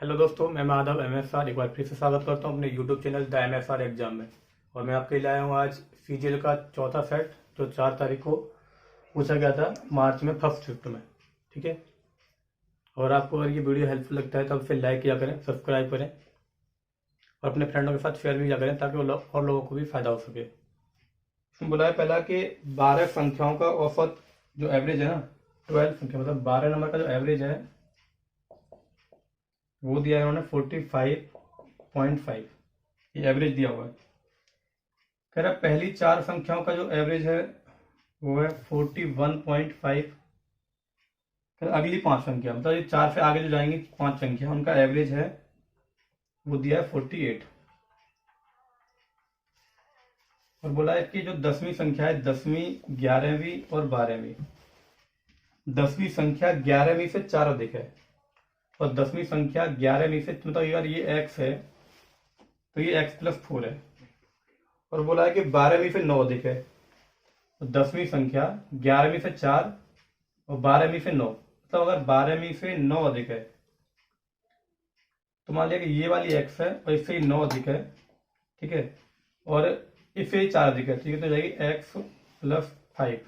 Hello दोस्तों, मैं Madhav MSR एक बार फिर से स्वागत करता हूं अपने YouTube channel the MSR exam में। और मैं आपके लिए लाया हूं आज CGL का चौथा सेट जो 4 तारीख को पूछा गया था मार्च में फर्स्ट शिफ्ट में। ठीक है। और आपको अगर ये वीडियो हेल्पफुल लगता है तो फिर लाइक किया करें, सब्सक्राइब करें और अपने फ्रेंडों के साथ शेयर भी किया करें ताकि और लोगों को भी फायदा हो सके। इसमें बोला है पहला कि 12 संख्याओं का औसत जो एवरेज है ना, 12 संख्या मतलब 12 नंबर का जो एवरेज है वो दिया है उन्होंने 45.5। ये एवरेज दिया हुआ है। कह रहा पहली 4 संख्याओं का जो एवरेज है वो है 41.5। अगली 5 संख्या मतलब ये 4 से आगे जो जाएंगी 5 संख्या उनका एवरेज है वो दिया है 48। और बोला है कि जो 10वीं संख्या है 10वीं 11वीं और 12वीं, 10वीं संख्या 11वीं से 4 अधिक है और 10वीं संख्या 11वीं से मतलब अगर ये x है तो ये x+4 है। और बोला है कि 12वीं से 9 अधिक है तो 10वीं संख्या 11वीं से 4 और 12वीं से 9, मतलब अगर 12वीं से 9 अधिक है तो मान लिया कि ये वाली x है और इससे 9 अधिक है। ठीक है। और इससे ही 4 अधिक है तो ये कितनी हो जाएगी x+5।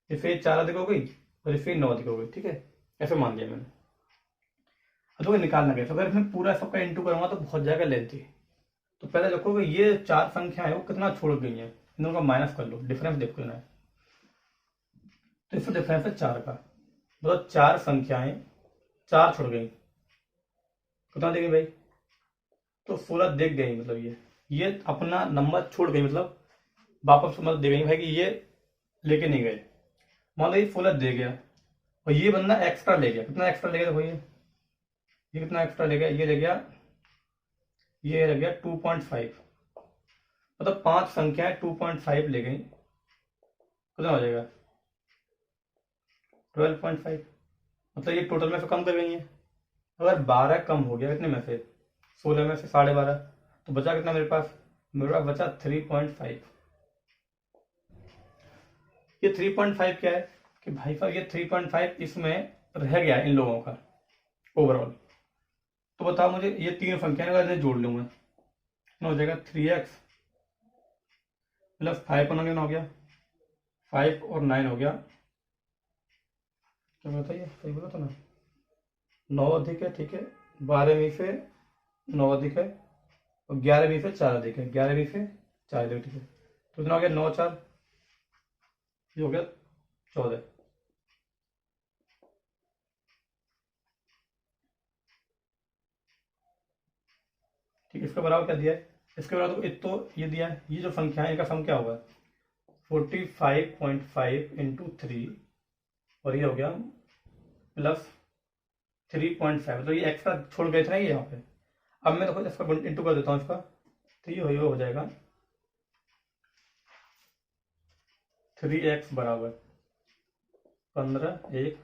इससे ही 4 अधिक हो गई और इससे ही 9 अधिक हो गई। ठीक है, ऐसे मान लिया मैंने। अब तो निकालना कैसे, अगर इसमें पूरा सबका इंटू करूंगा तो बहुत जाएगा लेंथी। तो पहले देखो कि ये 4 संख्या है वो कितना छोड़ गई है, इन दोनों का माइनस कर लो, डिफरेंस देखो ना। तो इसमें डिफरेंस है 4 का, मतलब 4 संख्याएं 4 छोड़ गई, कितना देगी भाई? तो 16 देख गई, मतलब ये अपना नंबर छोड़ गई, मतलब वापस मतलब दे गई भाई कि ये लेके नहीं गए। मान लो ये 16 दे गया और ये बंदा एक्स्ट्रा ले गया। कितना एक्स्ट्रा ले गया देखो, ये कितना एक्स्ट्रा ले गया? ये ले गया 2.5, मतलब 5 संख्याएं 2.5 ले गई, कितना हो जाएगा 12.5। मतलब ये टोटल में से कम कर गई है। अगर 12 कम हो गया कितने में से, 16 में से 12.5, तो बचा कितना मेरे पास बचा 3.5। ये 3.5 क्या है कि भाई साहब ये 3.5 इसमें रह गया इन लोगों का ओवरऑल। तो बताओ मुझे ये 3 संख्या अगर इन्हें जोड़ लूंगा कितना हो जाएगा 3x प्लस 5 कितना हो गया 5 और 9 हो गया, क्या बताइए सही बोला था ना, 9 अधिक है। ठीक है, 12वीं से 9 अधिक है और 11वीं से 4 अधिक है, 11वीं से 4 अधिक। ठीक है, तो कितना हो गया 9 4, ये हो गया 14। ठीक है, इसके बराबर क्या दिया है? इसके बराबर तो ये दिया है, ये जो संख्या है इनका सम क्या होगा 45.5 इंटू 3 और ये हो गया प्लस 3.5, तो ये एक्स्ट्रा छोड़ गए थे ना ये यहाँ पे। अब मैं देखो इसका इंटू कर देता हूँ इसका, तो ये हो जाएगा 3x बराबर 15 1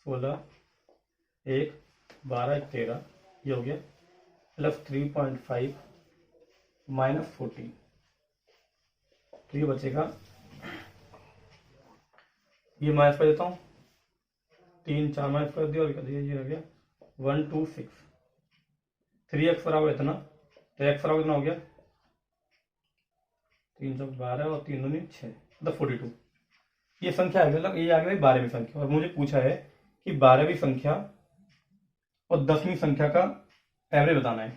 16 1 12 13, ये हो गया प्लस 3.5 माइनस 14। तो ये बचेगा, ये माइनस कर देता हूँ, 3 4 माइनस कर दिया और कर दिया, ये हो गया 126। 3x बराबर इतना, तो x बराबर कितना हो गया 3 चौक 12 और 3 दूनी 6, मतलब 42। ये संख्या है, मतलब ये आ गई 12वीं संख्या। और मुझे पूछा है कि 12वीं संख्या और 10वीं संख्या का एवरेज बताना है।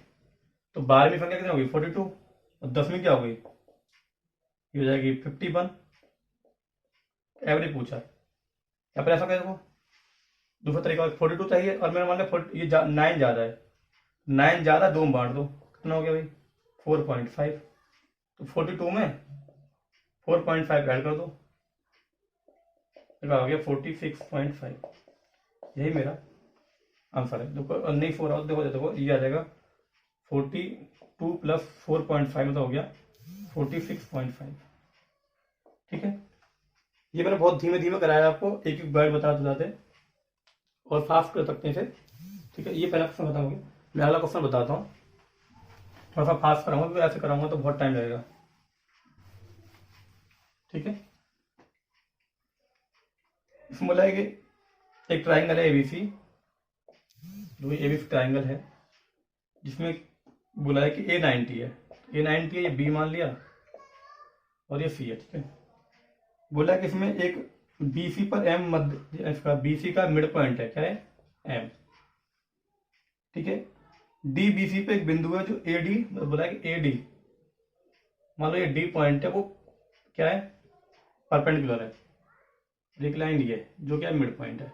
तो 12वीं संख्या कितनी होगी 42 और 10वीं क्या होगी, ये हो जाएगी 51। एवरेज पूछा है, या फिर ऐसा कर देखो दूसरा तरीका, 42 चाहिए और मेरा मान लिया ये 9 ज़्यादा है, 9 ज़्यादा 2 में बांट दो, कितना हो गया भाई 4.5। तो 42 में 4.5 ऐड कर दो, हो गया 46.5। यही मेरा आंसर है। देखो नहीं 4 आओ, देखो देखो ये आ जाएगा 42 प्लस 4.5 मतलब हो गया 46.5। ठीक है, ये मैंने बहुत धीमे धीमे कराया आपको, एक एक वर्ड बताते बताते, और फास्ट कर सकते हैं इसे। ठीक है, ये पहला क्वेश्चन खत्म हो गया। मैं अगला क्वेश्चन बताता हूँ, थोड़ा सा फास्ट कराऊंगा क्योंकि ऐसे कराऊंगा तो बहुत टाइम लगेगा। ठीक है, इसमें बोला है कि एक ट्राइंगल है ABC, जो ABC ट्राइंगल है जिसमें बोला है कि A90 है, A90 है, ये B मान लिया और ये C है, ठीक है। बोला है कि इसमें एक BC पर M मध्य, इसका BC का मिड पॉइंट है, क्या है, M, ठीक है। DBC पे एक बिंदु है जो AD, बोला है कि AD, मान लो ये D पॉइंट है, वो क्या है, परपेंडिकुलर है, एक लाइन ये जो क्या मिड पॉइंट है।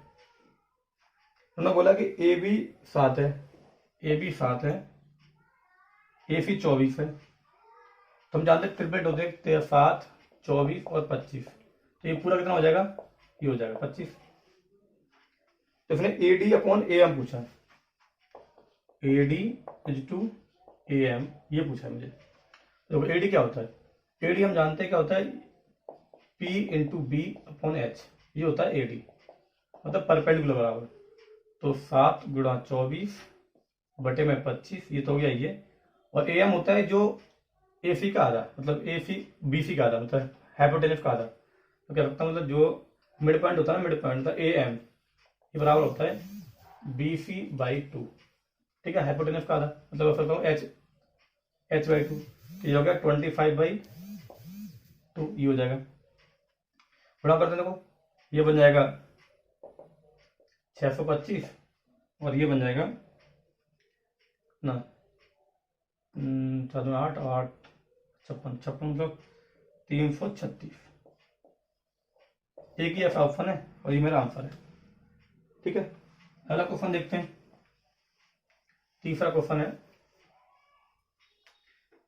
उन्होंने बोला कि AB 7 है, AB 7 है, AC 24 है। तो हम जानते हैं ट्रिपलेट होते हैं 7, 24 और 25, तो ये पूरा कितना हो जाएगा, ये हो जाएगा 25। तो इसने AD अपॉन AM पूछा, AD इज टू AM, ये पूछा है मुझे। तो AD क्या होता है, AD हम जानते हैं क्या होता है, P into B upon H, ये होता है AD, मतलब परपेंडिकुलर बराबर। तो 7 गुणा 24 बटे में 25, ये तो हो गया ये। और AM होता है जो AC का आधा, मतलब AC BC का आधा, मतलब हाइपोटेनस का आधा। तो क्या रखता हूँ, मतलब जो मिड पॉइंट होता है ना, मिड पॉइंट होता है AM, ये बराबर होता है BC/2, ठीक है, हाइपोटेनस का आधा, मतलब रख सकता हूँ H/2, तो ये हो गया 25/2, ये हो जाएगा। गुणा करते देखो, ये बन जाएगा 625 और ये बन जाएगा ना 8 8 56 56, मतलब 336। एक ही ऐसा ऑप्शन है और ये मेरा आंसर है, ठीक है। अगला क्वेश्चन देखते हैं। तीसरा क्वेश्चन है,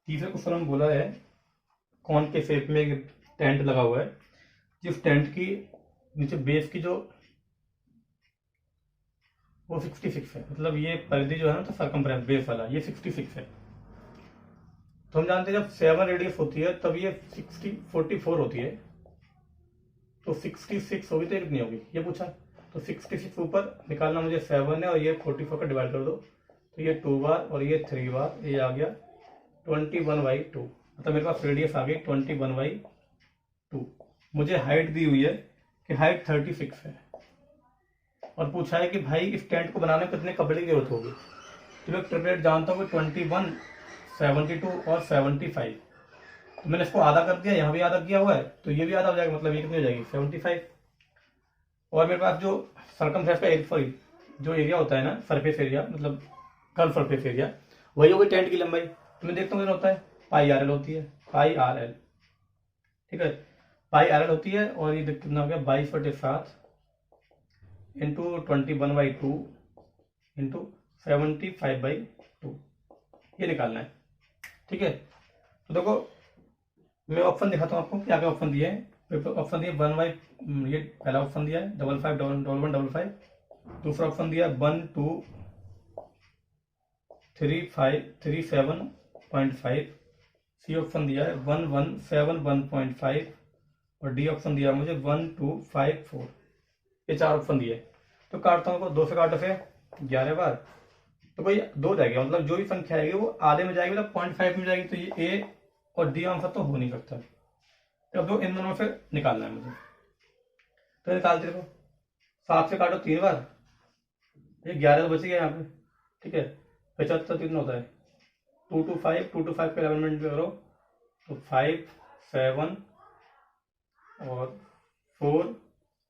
तीसरा क्वेश्चन हम बोला है कौन के शेप में एक टेंट लगा हुआ है, जिस टेंट की नीचे बेस की जो वो 66 है, मतलब ये परिधि जो है ना, तो सर्कमफ्रेंस बेस वाला ये 66 है। तो हम जानते हैं जब 7 रेडियस होती है तब ये 44 होती है, तो 66 होगी तो ये कितनी होगी, ये पूछा। तो 66 ऊपर निकालना मुझे 7 है और ये 44 का डिवाइड कर दो, तो ये 2 बार और ये 3 बार, ये आ गया 21/2, मतलब मेरे पास रेडियस आ गई 21/2। मुझे हाइट दी हुई है कि हाइट 36 है और पूछा है कि भाई इस टेंट को बनाने में कितने कपड़े की जरूरत होगी। तो मैं ट्रिपलेट जानता हूँ कि 21, 72 और 75, तो मैंने इसको आधा कर दिया, यहाँ भी आधा किया हुआ है, तो ये भी आधा हो जाएगा, मतलब ये कितनी हो जाएगी 75। और मेरे पास जो सर्कमफ्रेंस का सॉरी जो एरिया होता है ना, सरफेस एरिया, मतलब कर्व सरफेस एरिया, वही होगी टेंट की लंबाई। तो मैं देखता हूँ कितना होता है, πRL होती है, πRL, ठीक है, πRL होती है। और ये कितना हो गया 22/7 इंटू 21/2 इंटू 75/2, ये निकालना है, ठीक है। तो देखो मैं ऑप्शन दिखाता हूँ आपको, क्या क्या ऑप्शन दिए हैं। ऑप्शन दिए 1/, ये पहला ऑप्शन दिया है 55 1 1 5 5। दूसरा ऑप्शन दिया 1 2 3 5 37.5। सी ऑप्शन दिया है 1 1 7 1.5 और डी ऑप्शन दिया मुझे 1 2 5 4। ये 4 ऑप्शन दिए। तो काटता हूँ, 2 से काटो से 11 बार, तो कोई 2 जाएगा, मतलब जो भी संख्या आएगी वो आधे में जाएगी, मतलब 0.5 में जाएगी। तो ये ए और डी आंसर तो हो नहीं सकता। अब दो इन दोनों से निकालना है मुझे, तो निकालते देखो। 7 से काटो 3 बार, ये 11 तो बच गया यहाँ पे, ठीक है। 75 कितना होता है 2 2 5, 2 2 5 के एलिमेंट करो तो 5 7 और 4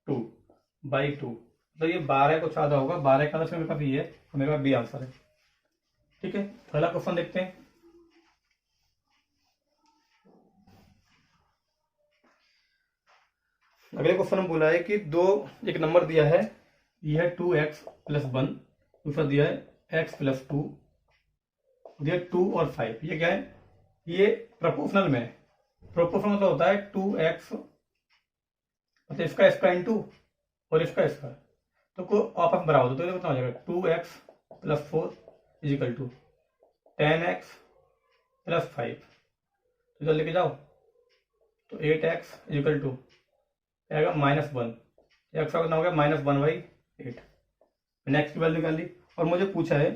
2/2, तो ये 12 को आधा होगा, 12 का मेरे पास ये है, तो मेरे पास बी आंसर है, ठीक है। पहला क्वेश्चन देखते हैं। अगले क्वेश्चन में बोला है कि एक नंबर दिया है, यह है 2x + 1, दूसरा दिया है x + 2, दिया 2 और 5। ये क्या है, ये प्रोपोर्शनल में है। प्रोपोर्शनल मतलब होता है 2x, मतलब इसका स्क्वायर इंटू और इसका स्क्वायर, तो को आपस में बराबर होता है। तो कितना हो जाएगा 2x + 4 = 10x + 5, तो इधर लेके जाओ तो 8x = आएगा -1, एक्स का कितना हो गया -1/8। नेक्स्ट की वैल्यू निकाल ली और मुझे पूछा है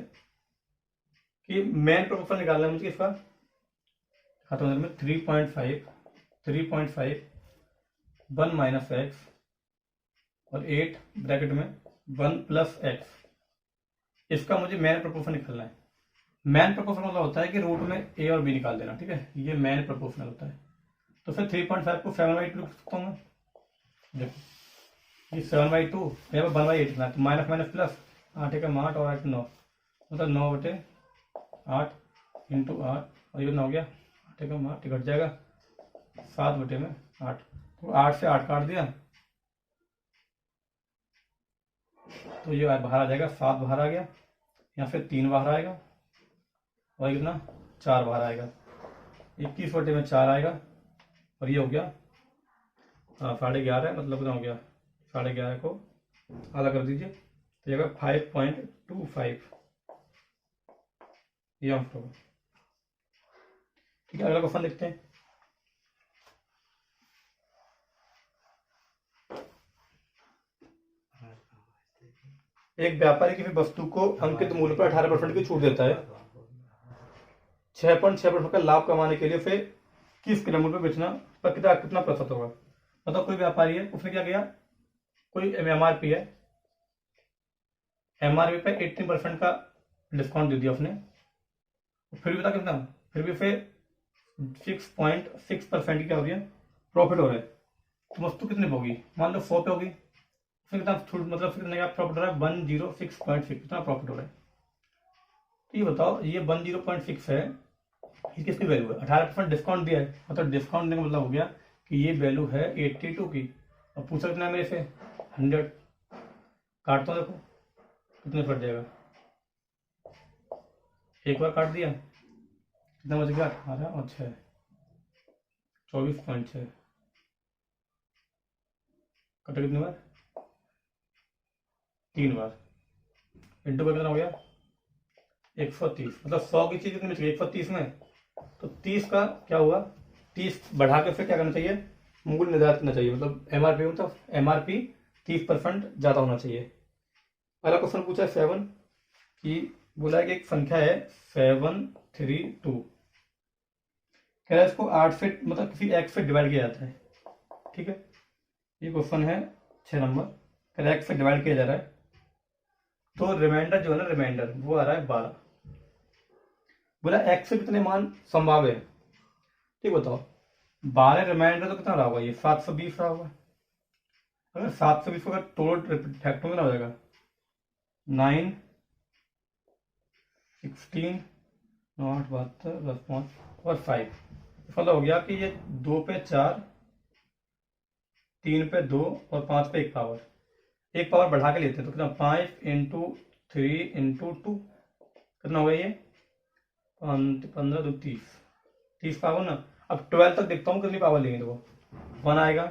कि मेन प्रोपोर्शन निकालना है मुझे इसका, खाता हूँ में 3.5 1 - x और 8 ब्रैकेट में 1 + x, इसका मुझे मेन प्रोपोर्शन निकालना है। मैन प्रोपोर्शनल मतलब होता है कि रूट में ए और बी निकाल देना, ठीक है, ये मैन प्रोपोर्शनल होता है। तो फिर 3.5 को 7/2 लिख सकता हूँ मैं। देखो ये 7/2 यहाँ पर 1/8 लिखना है, तो माइनस माइनस प्लस 8 एकम 8 और 8 9, मतलब 9/8 इंटू 8, और ये कितना हो गया 8 एकम 8, घट जाएगा 7/8, तो 8 से 8 काट दिया, तो ये बाहर आ जाएगा 7 बाहर आ गया, यहाँ से 3 बाहर आएगा, और ये कितना 4 बाहर आएगा, 21/4 आएगा, और ये हो गया 11.5, मतलब कितना हो गया 11.5 को आधा कर दीजिए, तो ये 5.25, ये आंसर होगा। ठीक है, अगला क्वेश्चन देखते हैं। एक व्यापारी किसी वस्तु को अंकित मूल्य पर 18% की छूट देता है। 6.6% का लाभ कमाने के लिए उसे किस क्रय पर बेचना पर कितना प्रतिशत होगा। मतलब कोई व्यापारी है, उसने क्या किया, कोई एमआरपी है, एमआरपी पे 18% का डिस्काउंट दे दिया उसने, फिर भी बता कितना, फिर भी उसे 6.6% की क्या हो रही है प्रॉफिट हो रहा है। तो वस्तु कितने पे होगी, मान लो 100 पे होगी, उसमें कितना छूट, मतलब कितने का प्रॉफिट हो रहा है 106.6, कितना प्रॉफिट हो रहा है। तो ये बताओ, ये 106 है, ये किसकी वैल्यू है, 18% डिस्काउंट दिया है, मतलब डिस्काउंट देने का मतलब हो गया कि ये वैल्यू है 82 की, और पूछा कितना है मेरे से 100, काटता हूँ, देखो कितने कट जाएगा, एक बार काट दिया, कितना बच गया 18 और 6, 24.6, कटा कितनी बार 3 बार, इंटू का कितना हो गया 130, मतलब 100 की चीज कितनी बच गई 130 में, तो 30 का क्या हुआ, 30 बढ़ा के फिर क्या करना चाहिए, मूल्य निर्धारित करना चाहिए, मतलब एमआरपी, मतलब एमआरपी 30% ज्यादा होना चाहिए। अगला क्वेश्चन पूछा है 7 कि बोला है कि एक संख्या है 732, कह रहा है इसको 8 से, मतलब किसी एक्स से डिवाइड किया जाता है, ठीक है, ये क्वेश्चन है 6 नंबर, कह रहा है एक्स से डिवाइड किया जा रहा है, तो रिमाइंडर जो है ना, रिमाइंडर वो आ रहा है 12, बोला एक्स से कितने मान संभाव्य है, ठीक बताओ, 12 रिमाइंडर तो कितना रहा होगा, ये 720 रहा होगा, अगर 720 अगर टोटल फैक्टर में ना हो जाएगा 9, 16, 9, 8, 72 प्लस 5 और 5, मतलब हो गया कि ये 2 पे 4, 3 पे 2 और 5 पे एक पावर बढ़ा के लेते हैं, तो कितना 5 इंटू 3 इंटू 2, कितना होगा ये 15 2 30 पावर ना। अब 12 तक देखता हूँ कितनी पावर लेंगे, देखो 1 आएगा,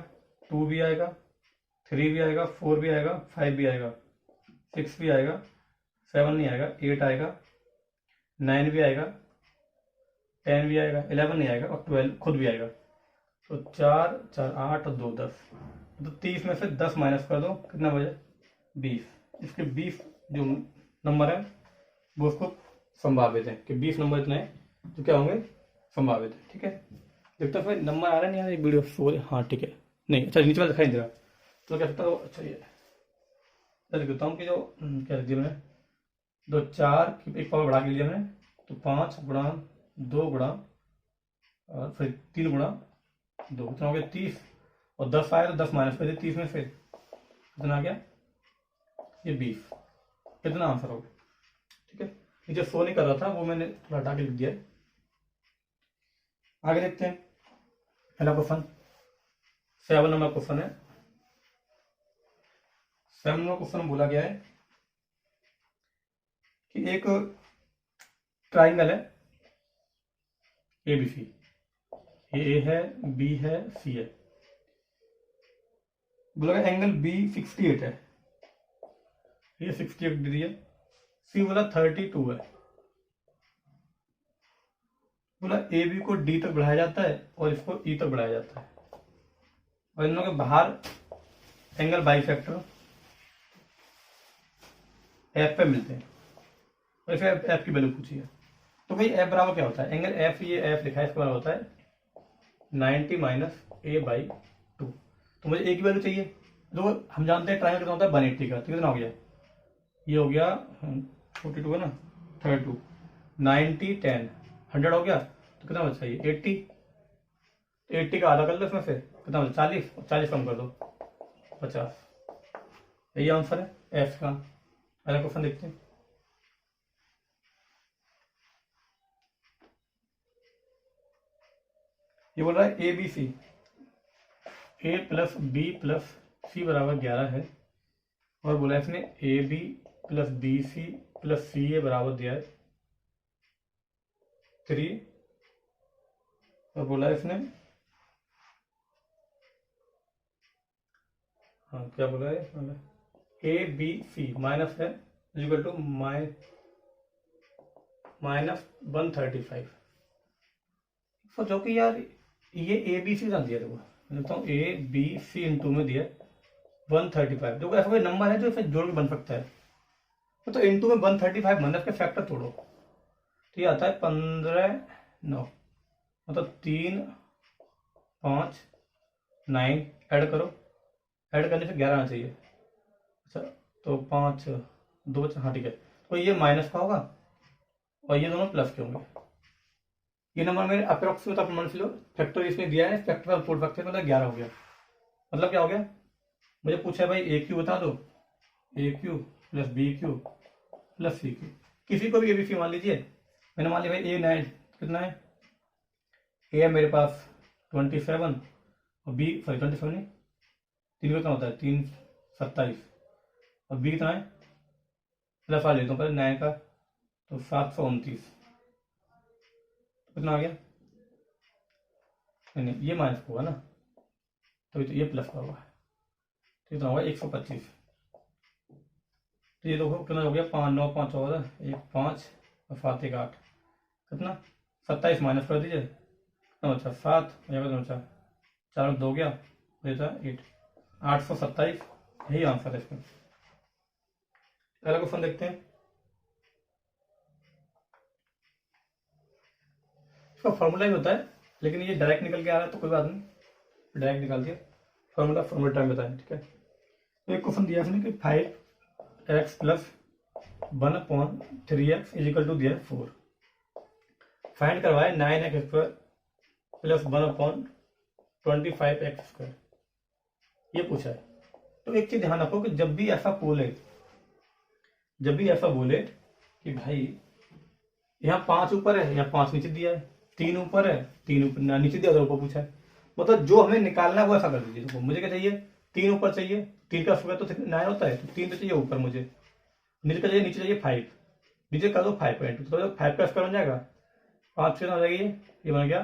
2 भी आएगा, 3 भी आएगा, 4 भी आएगा, 5 भी आएगा, 6 भी आएगा, 7 नहीं आएगा, 8 आएगा, 9 भी आएगा, 10 भी आएगा, 11 नहीं आएगा, और 12 खुद भी आएगा, तो 4 4 8 और 2 10, तो 30 में से 10 माइनस कर दो, कितना बचे 20, इसके 20 जो नंबर है वो उसको संभावित है, कि 20 नंबर इतने हैं जो क्या होंगे संभावित है, ठीक है। देखते फिर नंबर आ रहा है नहीं आ रहा, वीडियो सो, हाँ ठीक है, नहीं अच्छा नीचे वाला दिखाई दे रहा, तो क्या सकता है, अच्छा ये लिख देता हूँ कि जो क्या लिख दिया मैंने, 2 4 की एक पावर बढ़ा के लिया मैंने, तो 5 गुणा 2 गुणा और फिर 3 गुणा 2, कितना हो गया 30, और 10 आया तो 10 माइनस कर दिया 30 में से, कितना आ गया ये 20, कितना आंसर होगा, ठीक है। ये जो शो नहीं कर रहा था वो मैंने थोड़ा हटा के लिख दिया। आगे देखते हैं, पहला क्वेश्चन 7 नंबर क्वेश्चन है। 7 नंबर क्वेश्चन बोला गया है कि एक ट्राइंगल है ABC, ए है, बी है, सी है, बोला गया एंगल बी 68 है, ये 68 डिग्री है, सी बोला 32 है, बोला ए बी को डी तक बढ़ाया जाता है और इसको ई तक बढ़ाया जाता है, और इन लोगों के बाहर एंगल बाइसेक्टर एफ पे मिलते हैं, और इसे एफ की वैल्यू पूछी है, तो भाई एफ बराबर क्या होता है, एंगल एफ, ये एफ लिखा है, इसका बराबर होता है 90 माइनस A/2, तो मुझे ए की वैल्यू चाहिए, तो हम जानते हैं ट्राइंगल कितना होता है 180 का, तो कितना हो गया, ये हो गया 42 है ना 32 90 10 100 हो गया, तो कितना बचा ये 80। 80 का आधा कर लो इसमें से, कितना बचा 40, 40 कम कर दो 50। यही आंसर है एफ का। अगला क्वेश्चन देखते हैं। ये बोल रहा है A B C, A plus B plus C बराबर 11 है, और बोला है इसने A B plus B C plus C A बराबर दिया है 3, और बोला है इसने, हाँ क्या बोला है, ए बी सी माइनस है इक्वल टू माइनस 135। सोचो कि यार ये ए बी सी दिया देखो, लिखता हूँ ए बी सी इंटू में दिया 135। देखो ऐसा कोई नंबर है जो इसे जोड़ के बन सकता है, तो इंटू में 135 माइनस के फैक्टर तोड़ो, तो ये आता है 15 9, मतलब 3 5 9, ऐड करो, ऐड करने से 11 आना चाहिए। अच्छा तो 5 2, हाँ ठीक है, तो ये माइनस का होगा और ये दोनों प्लस के होंगे। ये नंबर मेरे अप्रोक्सीमेट आप मान लो, फैक्टर इसमें दिया है, फैक्टर आप तोड़ सकते हैं, मतलब 11 हो गया। मतलब क्या हो गया, मुझे पूछा है भाई ए क्यू बता दो, A cube plus B cube plus C cube, किसी को भी ए बी सी मान लीजिए। मैंने मान लिया भाई ए 9 कितना है, ए है मेरे पास 27 और बी सॉरी 27 नहीं, 3 कितना होता है 3 27, और बी कितना है प्लस आ लेता हूँ पहले 9 का, तो 729, कितना आ गया, नहीं ये माइनस होगा ना, तो ये प्लस का होगा, तो कितना होगा 125। तो ये देखो कितना हो गया 5 9 5 14, 1 5 और 7 1 8, कितना 27 माइनस कर दीजिए, कितना बचा 7, कितना बचा 4 2 गया, बचा 8, 827। यही आंसर है इसमें। अगला क्वेश्चन देखते हैं। इसका फॉर्मूला ही होता है, लेकिन ये डायरेक्ट निकल के आ रहा है तो कोई बात नहीं, डायरेक्ट निकाल दिया, फॉर्मूला टाइम बताएं, ठीक है। तो एक क्वेश्चन दिया उसने कि 5x plus 1/3x is equal to दिया 4, फाइंड करवाए 9x square plus 1/25x square, ये पूछा है। तो एक चीज ध्यान रखो कि जब भी ऐसा कि भाई यहाँ 5 ऊपर है, यहाँ 5 नीचे दिया है, 3 ऊपर है, 3 ऊपर नीचे दिया, ऊपर पूछा है, मतलब जो हमें निकालना है वो ऐसा कर दीजिए। देखो मुझे क्या चाहिए, 3 ऊपर चाहिए, 3 का स्क्वायर तो 9 होता है, तो 3 तो चाहिए ऊपर, मुझे नीचे का चाहिए, नीचे चाहिए 5, नीचे कर दो 5 तो 5 का स्क्वायर बन जाएगा 5 से हो जाएगी, ये बन गया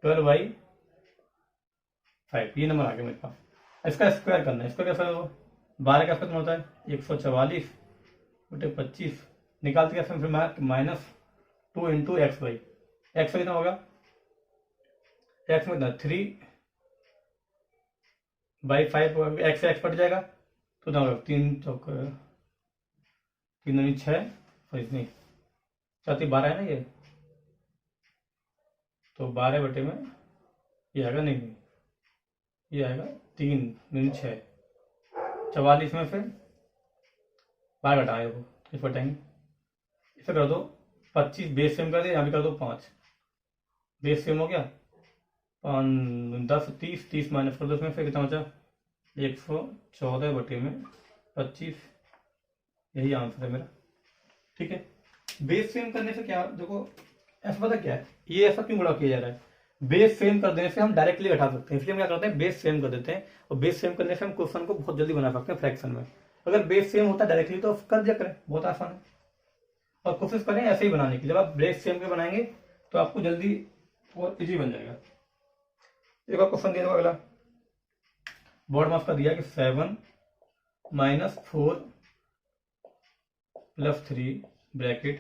12/5, ये नंबर आ गया मेरे पास। इसका स्क्वायर करना है, इसका कैसा होगा, 12 का स्क्वायर होता है 144 बटे 25, निकालते क्या फिर -2 इंटू एक्स वाई, एक्स कितना होगा, एक्स में कितना 3/5, एक्स से एक्स कट जाएगा तो कितना होगा 3 चौक 3 दूनी 6, सॉरी नहीं 4 12 है ना ये, तो 12 बटे में ये आएगा, नहीं ये आएगा 3 दूनी 6, 44 में फिर 12 घटाएंगे वो, इस घटाएंगे, इसे कर दो 25, बेस सेम कर दे, यहाँ भी कर दो 5, बेस सेम हो गया 5 10 30, 30 माइनस कर दो इसमें, फिर कितना बचा 114 बटे में 25, यही आंसर है मेरा, ठीक है। बेस सेम करने से क्या, देखो ऐसा पता क्या है, ये ऐसा क्यों बड़ा किया जा रहा है, बेस सेम कर देने से हम डायरेक्टली घटा सकते हैं, इसलिए हम क्या करते हैं बेस सेम कर देते हैं, और बेस सेम करने से हम क्वेश्चन को बहुत जल्दी बना सकते हैं फ्रैक्शन में। अगर बेस सेम होता डायरेक्टली तो कर दिया करें, बहुत आसान है, और कोशिश करें ऐसे ही बनाने की, जब आप बेस सेम के बनाएंगे तो आपको जल्दी और इजी बन जाएगा। एक और क्वेश्चन दिया अगला, बोर्ड में आपका दिया कि 7 - 4 + 3 ब्रैकेट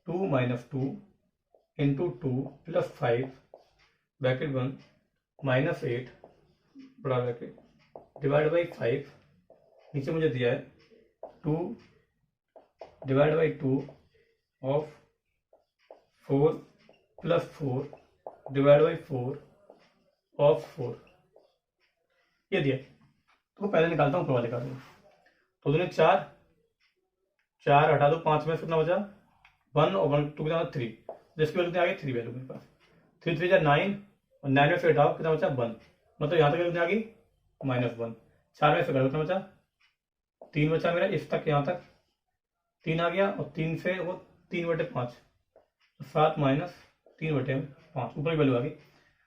2 - 2 इंटू 2 + 5 ब्रैकेट 1 -8 बड़ा ब्रैकेट डिवाइड बाई 5, नीचे मुझे दिया है 2 divide by 2 of 4 + 4 divide by 4 of 4, ये दिया। तो पहले निकालता हूँ ऊपर वाले का, तो 4 4 हटा दो, 5 में कितना बचा 1 और 1 2 कितना 3, जिसकी वैल्यू कितनी आ गई 3 वैल्यू मेरे पास। 3 3 जा 9 और 9 में से घटाओ कितना बचा 1, मतलब यहाँ तक कितनी आ गई -1। 4 में से घटाओ कितना बचा 3 बचा मेरा, इस तक यहाँ तक 3 आ गया और 3 से वो 3/5, 7 - 3/5 ऊपर की वैल्यू आ गई।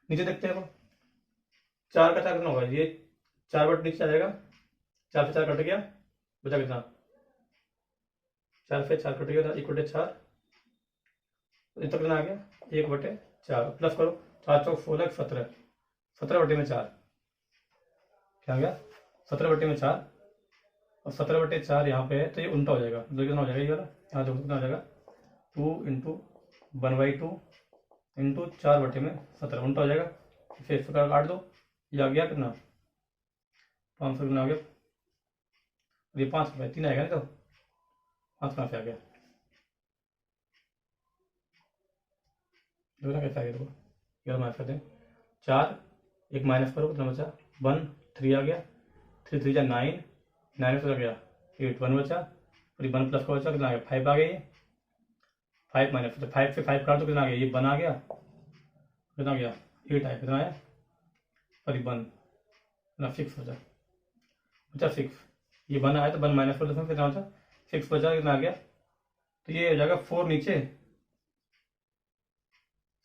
नीचे देखते हैं, 4 का 4 कितना होगा, ये 4 नीचे आ जाएगा, 4 से 4 कट गया, बचा कितना 4 से 4 कट गया, 1/4, इतना कितना आ गया 1/4, प्लस करो 4 चौक 16 17, 17/4 क्या आ गया 17/4, और 17/4 यहाँ पे है तो ये उल्टा हो जाएगा, तो कितना हो जाएगा ये वाला, यहाँ देखो कितना हो जाएगा 2 × 1/2 × 4/17 उल्टा हो जाएगा। फिर इस प्रकार काट दो, ये आ गया कितना 500 कितना आ गया, ये 5 रुपये 3 आएगा नहीं तो 5 कहाँ से आ गया, देखो ना कैसे आ गया, देखो यार माइनस करते हैं 4 एक माइनस करो कितना बचा 1 3 आ गया, 3 3 जा 9 9 से गया 8 1 बचा, फिर 1 प्लस का बचा कितना आ गया 5 आ गया, ये 5 माइनस 5 से 5 काट दो कितना आ गया, ये 1 आ गया, कितना गया 8 आया, कितना आया सॉरी 1 ना 6 बचा 6, ये 1 आया तो 1 माइनस कर दो कितना बचा 6 बचा, कितना आ गया, तो ये हो जाएगा 4 नीचे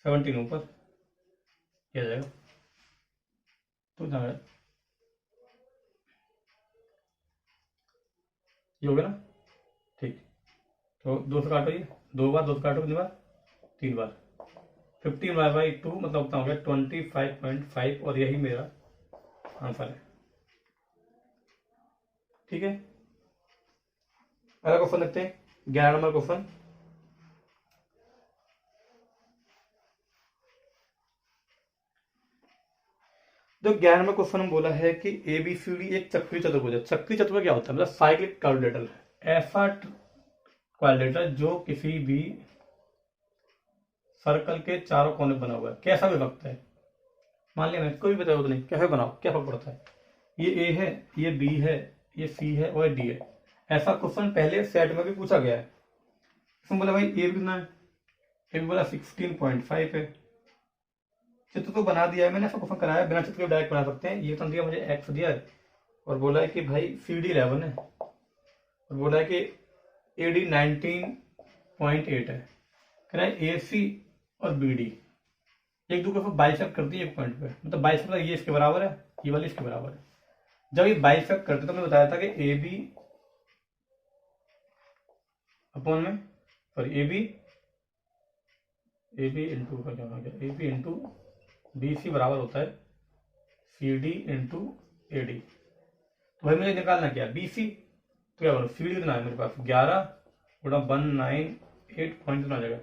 17 ऊपर, ये आ जाएगा तो कितना है ये हो गया ना, ठीक। तो 2 से काटो, ये 2 बार 2 से काटो कितनी बार 3 बार, 15/2 मतलब कितना हो गया 25.5, और यही मेरा आंसर है। ठीक है, अगला क्वेश्चन देखते हैं 11 नंबर क्वेश्चन। तो 11 नंबर क्वेश्चन में बोला है कि ABCD एक चक्रीय चतुर्भुज है। चक्रीय चतुर्भुज क्या होता है, मतलब साइक्लिक क्वाड्रिलेटरल, ऐसा क्वाड्रिलेटरल जो किसी भी सर्कल के चारों कोने बना हुआ है, कैसा भी वक्त है, मान लिया मैं कोई भी बताओ तो नहीं, कैसे बनाओ क्या फर्क पड़ता है, ये A है, ये B है, ये C है और D है। ऐसा क्वेश्चन पहले सेट में भी पूछा गया है। इसमें बोला भाई A भी कितना है, A भी बोला 16.5 है। चित्र तो बना दिया है मैंने, ऐसा क्वेश्चन कराया बिना चित्र के डायरेक्ट बना सकते हैं। ये तो दिया मुझे X दिया है और बोला है कि भाई CD 11 है और बोला है कि AD 19.8 है। कह रहा है AC और BD एक दूसरे को बाइसेक्ट करती है एक पॉइंट पे, मतलब बाइसेक्ट ये इसके बराबर है, ये वाली इसके बराबर है। जब ये बाइसेक्ट करते तो मैंने बताया था कि AB अपॉन में सॉरी AB इंटू का क्या हो गया, AB इंटू BC बराबर होता है CD इंटू AD। तो भाई मुझे निकालना क्या BC, तो क्या बोलो CD कितना है मेरे पास 11 गुणा 198 पॉइंट कितना आ जाएगा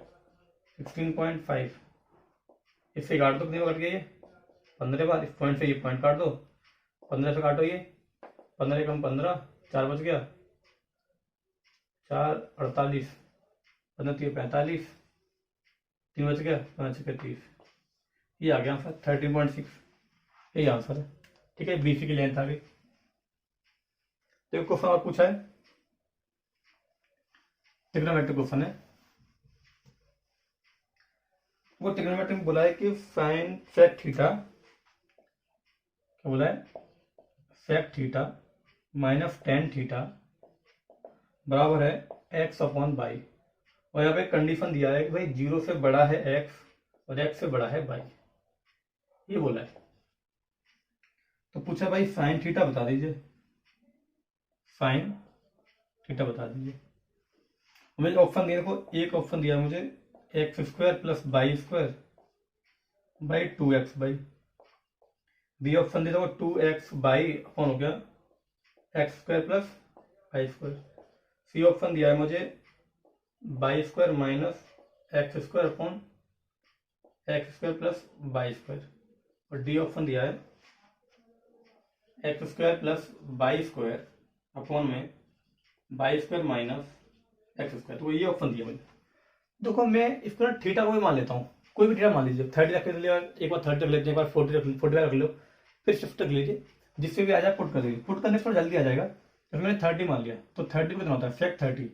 16.5, इससे काट दो, कितने कट गया ये 15 बार, इस पॉइंट से ये पॉइंट काट दो, 15 से काटो ये 15 कम 15, 4 बच गया 4 48, 15 3 45, 3 बच गया 5 6 30, ये आ गया आंसर 13.6, यही आंसर है। ठीक है, BC की लेंथ आ गई। तो एक क्वेश्चन और पूछा है, ट्रिग्नोमेट्रिक क्वेश्चन है। वो ट्रिग्नोमेट्री में बोला है कि साइन सेक थीटा, क्या बोला है sec theta minus ten theta बराबर है x/y, और यहाँ पे कंडीशन दिया है कि भाई 0 से बड़ा है x और x से बड़ा है y, ये बोला है। तो पूछा भाई साइन थीटा बता दीजिए, साइन थीटा बता दीजिए। मुझे ऑप्शन दिया, देखो एक ऑप्शन दिया मुझे x² plus y² by 2x/, B option दिया देखो 2x/y अपॉन हो गया x² plus y², C option दिया है मुझे y² minus x² upon x² plus y², और डी ऑप्शन दिया है x² प्लस y² अपॉन में y² माइनस x²। तो ये ऑप्शन दिया मुझे। देखो मैं इसको थीटा को भी मान लेता हूँ, कोई भी थीटा मान लीजिए, 30 रख लिया, एक बार 30 रख लेते हैं, एक बार 40 रख लो, फिर शिफ्ट रख लीजिए, जिससे भी आ जाए पुट कर दीजिए, पुट करने से जल्दी आ जाएगा। तो मैंने 30 मान लिया, तो 30 कितना होता है सेक 30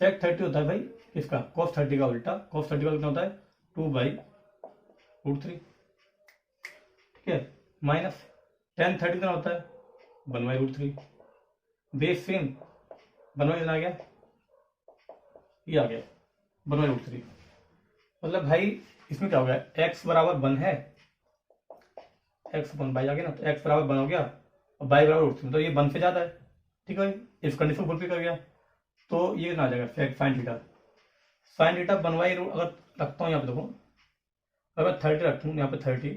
सेक 30 होता है भाई इसका cos 30 का उल्टा। cos 30 का कितना होता है 2/√3, ठीक है। माइनस tan 30 कितना होता है 1/√3। बेस सेम 1/, आ गया, ये आ गया 1/√3। मतलब भाई इसमें क्या हो गया, x बराबर 1 है, x अपन बाई आ गया ना, तो x बराबर 1 हो गया और बाई बराबर √3, तो ये 1 से ज्यादा है, ठीक है भाई। इस कंडीशन को फुलफिल कर गया तो ये ना आ जाएगा साइन थीटा। साइन थीटा 1/√, अगर रखता हूँ यहाँ पे देखो, अगर 30 रखूँ यहाँ पे 30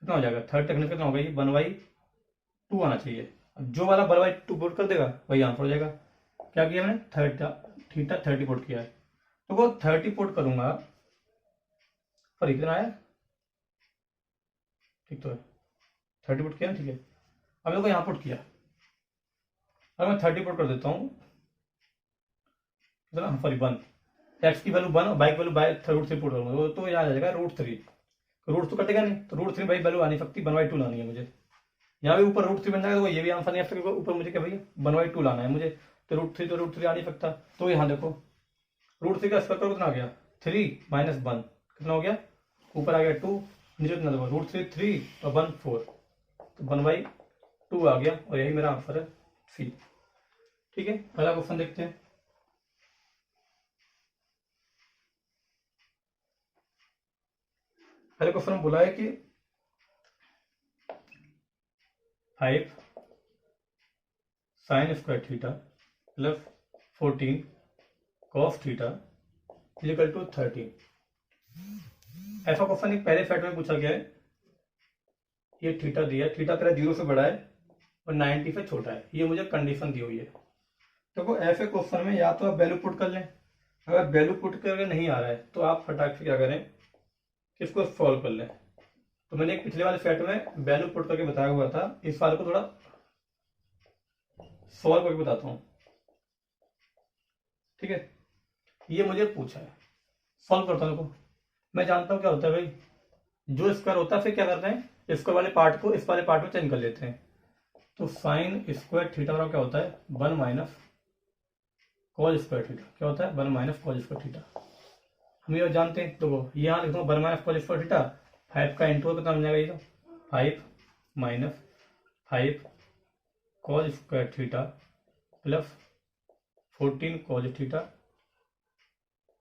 कितना हो जाएगा, 30 रखने से कितना होगा, ये 1/2 आना चाहिए। अब जो वाला 1/2 पुट कर देगा वही आंसर हो जाएगा। क्या किया मैंने, थीटा 30 पुट किया है, तो वो 30 पुट करूंगा, पर कितना आया, ठीक तो है, 30 पुट किया, ठीक है। अब देखो यहाँ पुट किया, अगर मैं 30 पुट कर देता हूँ कितना, सॉरी 1, एक्स की वैल्यू 1 और बाई की वैल्यू √3 पुट करूंगा तो यहाँ आ जाएगा √3। रूट तो कटेगा नहीं, तो √3 भाई वैल्यू आ नहीं सकती, 1/2 लानी है मुझे। यहाँ भी ऊपर √3 बन जाएगा, तो ये भी आंसर नहीं आ सकता, ऊपर मुझे क्या भैया 1/2 लाना है मुझे, तो √3 आ नहीं सकता। तो यहाँ देखो √3 का स्क्वायर करो कितना आ गया 3 - 1 कितना हो गया, ऊपर आ गया 2, नीचे कितना देखो √3 3 और 1 4, तो 1/2 आ गया, और यही मेरा आंसर है सी। ठीक है, अगला क्वेश्चन देखते हैं। पहले क्वेश्चन में बोला है कि 5 sin square theta plus 14 cos theta equal to 13। ऐसा क्वेश्चन एक पहले सेट में पूछा गया है। ये थीटा दिया है, थीटा तेरा 0 से बड़ा है और 90 से छोटा है, ये मुझे कंडीशन दी हुई है। देखो ऐसे क्वेश्चन में या तो आप वैल्यू पुट कर लें, अगर वैल्यू पुट करके नहीं आ रहा है तो आप फटाक से क्या करें, इसको सॉल्व कर लें। तो मैंने एक पिछले वाले सेट में वैल्यू पुट करके बताया हुआ था, इस वाले को थोड़ा सॉल्व करके बताता हूं, ठीक है। ये मुझे पूछा है, सॉल्व करता हूं। देखो मैं जानता हूं क्या होता है भाई, जो स्क्वायर होता है फिर क्या करते हैं, स्क्वायर वाले पार्ट को इस वाले पार्ट में चेंज कर लेते हैं। तो साइन स्क्वायर थीटा बराबर क्या होता है 1 माइनस कॉस स्क्वायर थीटा, क्या होता है 1 माइनस कॉस स्क्वायर थीटा, हम ये जानते हैं। तो यहाँ लिखता हूँ 1 माइनस कॉस स्क्वायर थीटा, 5 का इंटू कितना बन जाएगा, ये तो 5 minus 5 cos square theta plus 14 cos theta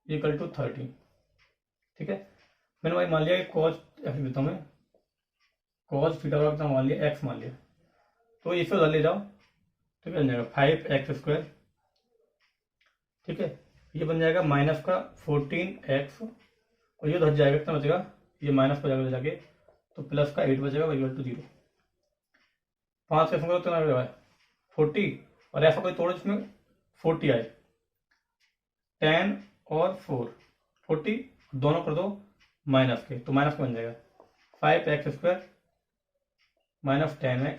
equal to 13। ठीक है, मैंने भाई मान लिया कि कॉस एक्स देता हूँ मैं, कॉस थीटा का कितना मान लिया एक्स मान लिया, तो इसे उधर ले जाओ तो क्या बन जाएगा 5x², ठीक है। ये बन जाएगा माइनस का 14x, और ये उधर जाएगा कितना बचेगा, ये माइनस पर जाएगा जाके, तो प्लस का 8 बचेगा इक्वल टू 0। 5 का कितना 40, और ऐसा कोई तोड़ो जिसमें 40 आए, 10 और 4 40 दोनों कर दो माइनस के, तो माइनस का बन जाएगा 5x² minus 10x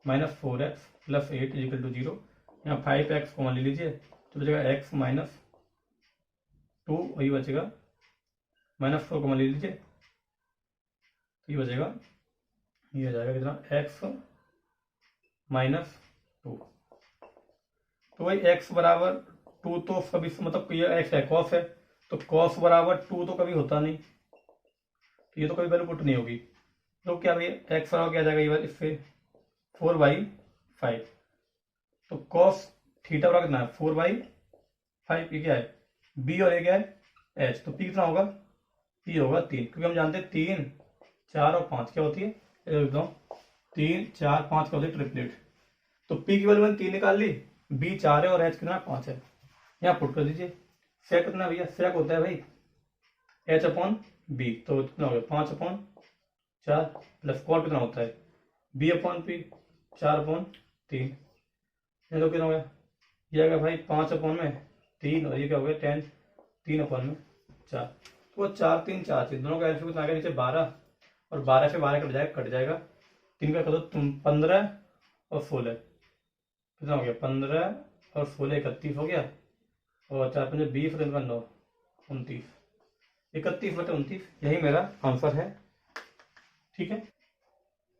minus 4x plus 8 equal to 0। यहाँ 5x को मान ले लीजिए, तो बचेगा x माइनस 2, वही बचेगा माइनस 4 को मान ले लीजिए, तो ये बचेगा, ये आ जाएगा कितना x माइनस 2। तो वही x बराबर 2 तो कभी मतलब ये x है कॉस है, तो कॉस बराबर 2 तो कभी होता नहीं, तो ये तो कभी वैल्यू पुट नहीं होगी। तो क्या भाई x बराबर क्या आ जाएगा, ये बार इससे 4/5, तो कॉस थीटा बराबर कितना है 4/5, ये क्या है b और ये क्या है h, तो p कितना होगा, p होगा 3, क्योंकि हम जानते हैं 3 4 और 5 क्या होती है, 3 4 5 क्या होती है ट्रिपलेट। तो p की वैल्यू मैंने 3 निकाल ली, b 4 है और h कितना 5 है, यहाँ पुट कर दीजिए। सेक कितना भैया, सेक होता है भाई h/b, तो कितना हो गया 5/4 प्लस कॉट कितना होता है b/p 4/3, तो कितना हो गया, ये आ गया भाई 5/3, और ये क्या हो गया 10 3/4, तो वो 4 3 4 3 दोनों का एलसीएम कितना आ गया नीचे 12, और 12 से 12 कट जाएगा 3 का कर दो तुम 15 और 16 कितना हो गया 15 और 16 31 हो गया, और 4 5 20 और 9 29, 31/29, यही मेरा आंसर है। ठीक है,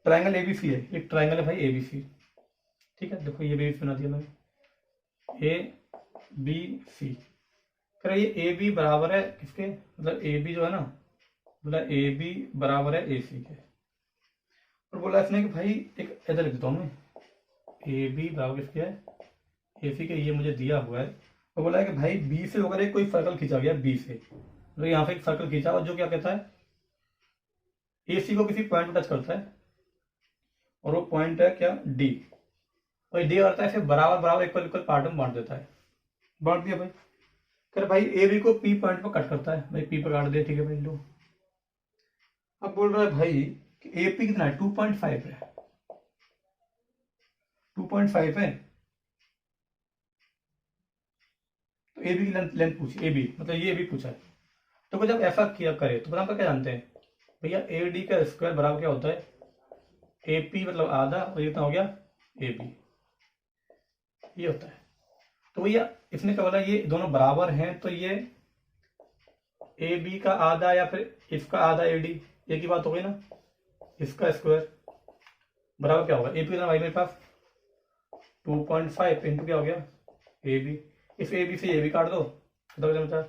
ट्राइंगल एबीसी है, एक ट्राइंगल है भाई एबीसी, ठीक है। देखो ये भी बना दिया मैंने, ए बी सी। कह रहा है ये ए बी बराबर है किसके, मतलब ए बी जो है ना, बोला ए बी बराबर है ए सी के। और बोला इसने कि भाई एक इधर लिख देता हूँ मैं, ए बी बराबर किसके है, ए सी के, ये मुझे दिया हुआ है। और बोला है कि भाई बी से होकर कोई सर्कल खींचा गया बी से, तो यहाँ पे एक सर्कल खींचा और जो क्या कहता है, ए सी को किसी पॉइंट पर टच करता है, और वो पॉइंट है क्या, डी। और डी करता है फिर बराबर बराबर इक्वल इक्वल पार्ट में बांट देता है, बांट दिया भाई। कर भाई ए बी को पी पॉइंट पर कट करता है, भाई पी पर काट दिया, ठीक है भाई लो। अब बोल रहा है भाई कि ए पी कितना है, 2.5 है, 2.5 है। तो ए बी की लेंथ पूछी, ए बी मतलब ये ए बी पूछा है। तो जब ऐसा किया करे तो बताओ क्या जानते हैं भैया, ए डी का स्क्वायर बराबर क्या होता है, ए पी मतलब आधा, और ये कितना हो गया ए बी, ये होता है। तो भैया इसने क्या बोला, ये दोनों बराबर हैं, तो ये ए बी का आधा या फिर इसका आधा ए डी, एक ही बात हो गई ना। इसका स्क्वायर बराबर क्या होगा, ए पी कितना भाई मेरे पास 2.5 इंटू क्या हो गया ए बी। इस ए बी से ए बी काट दो, कितना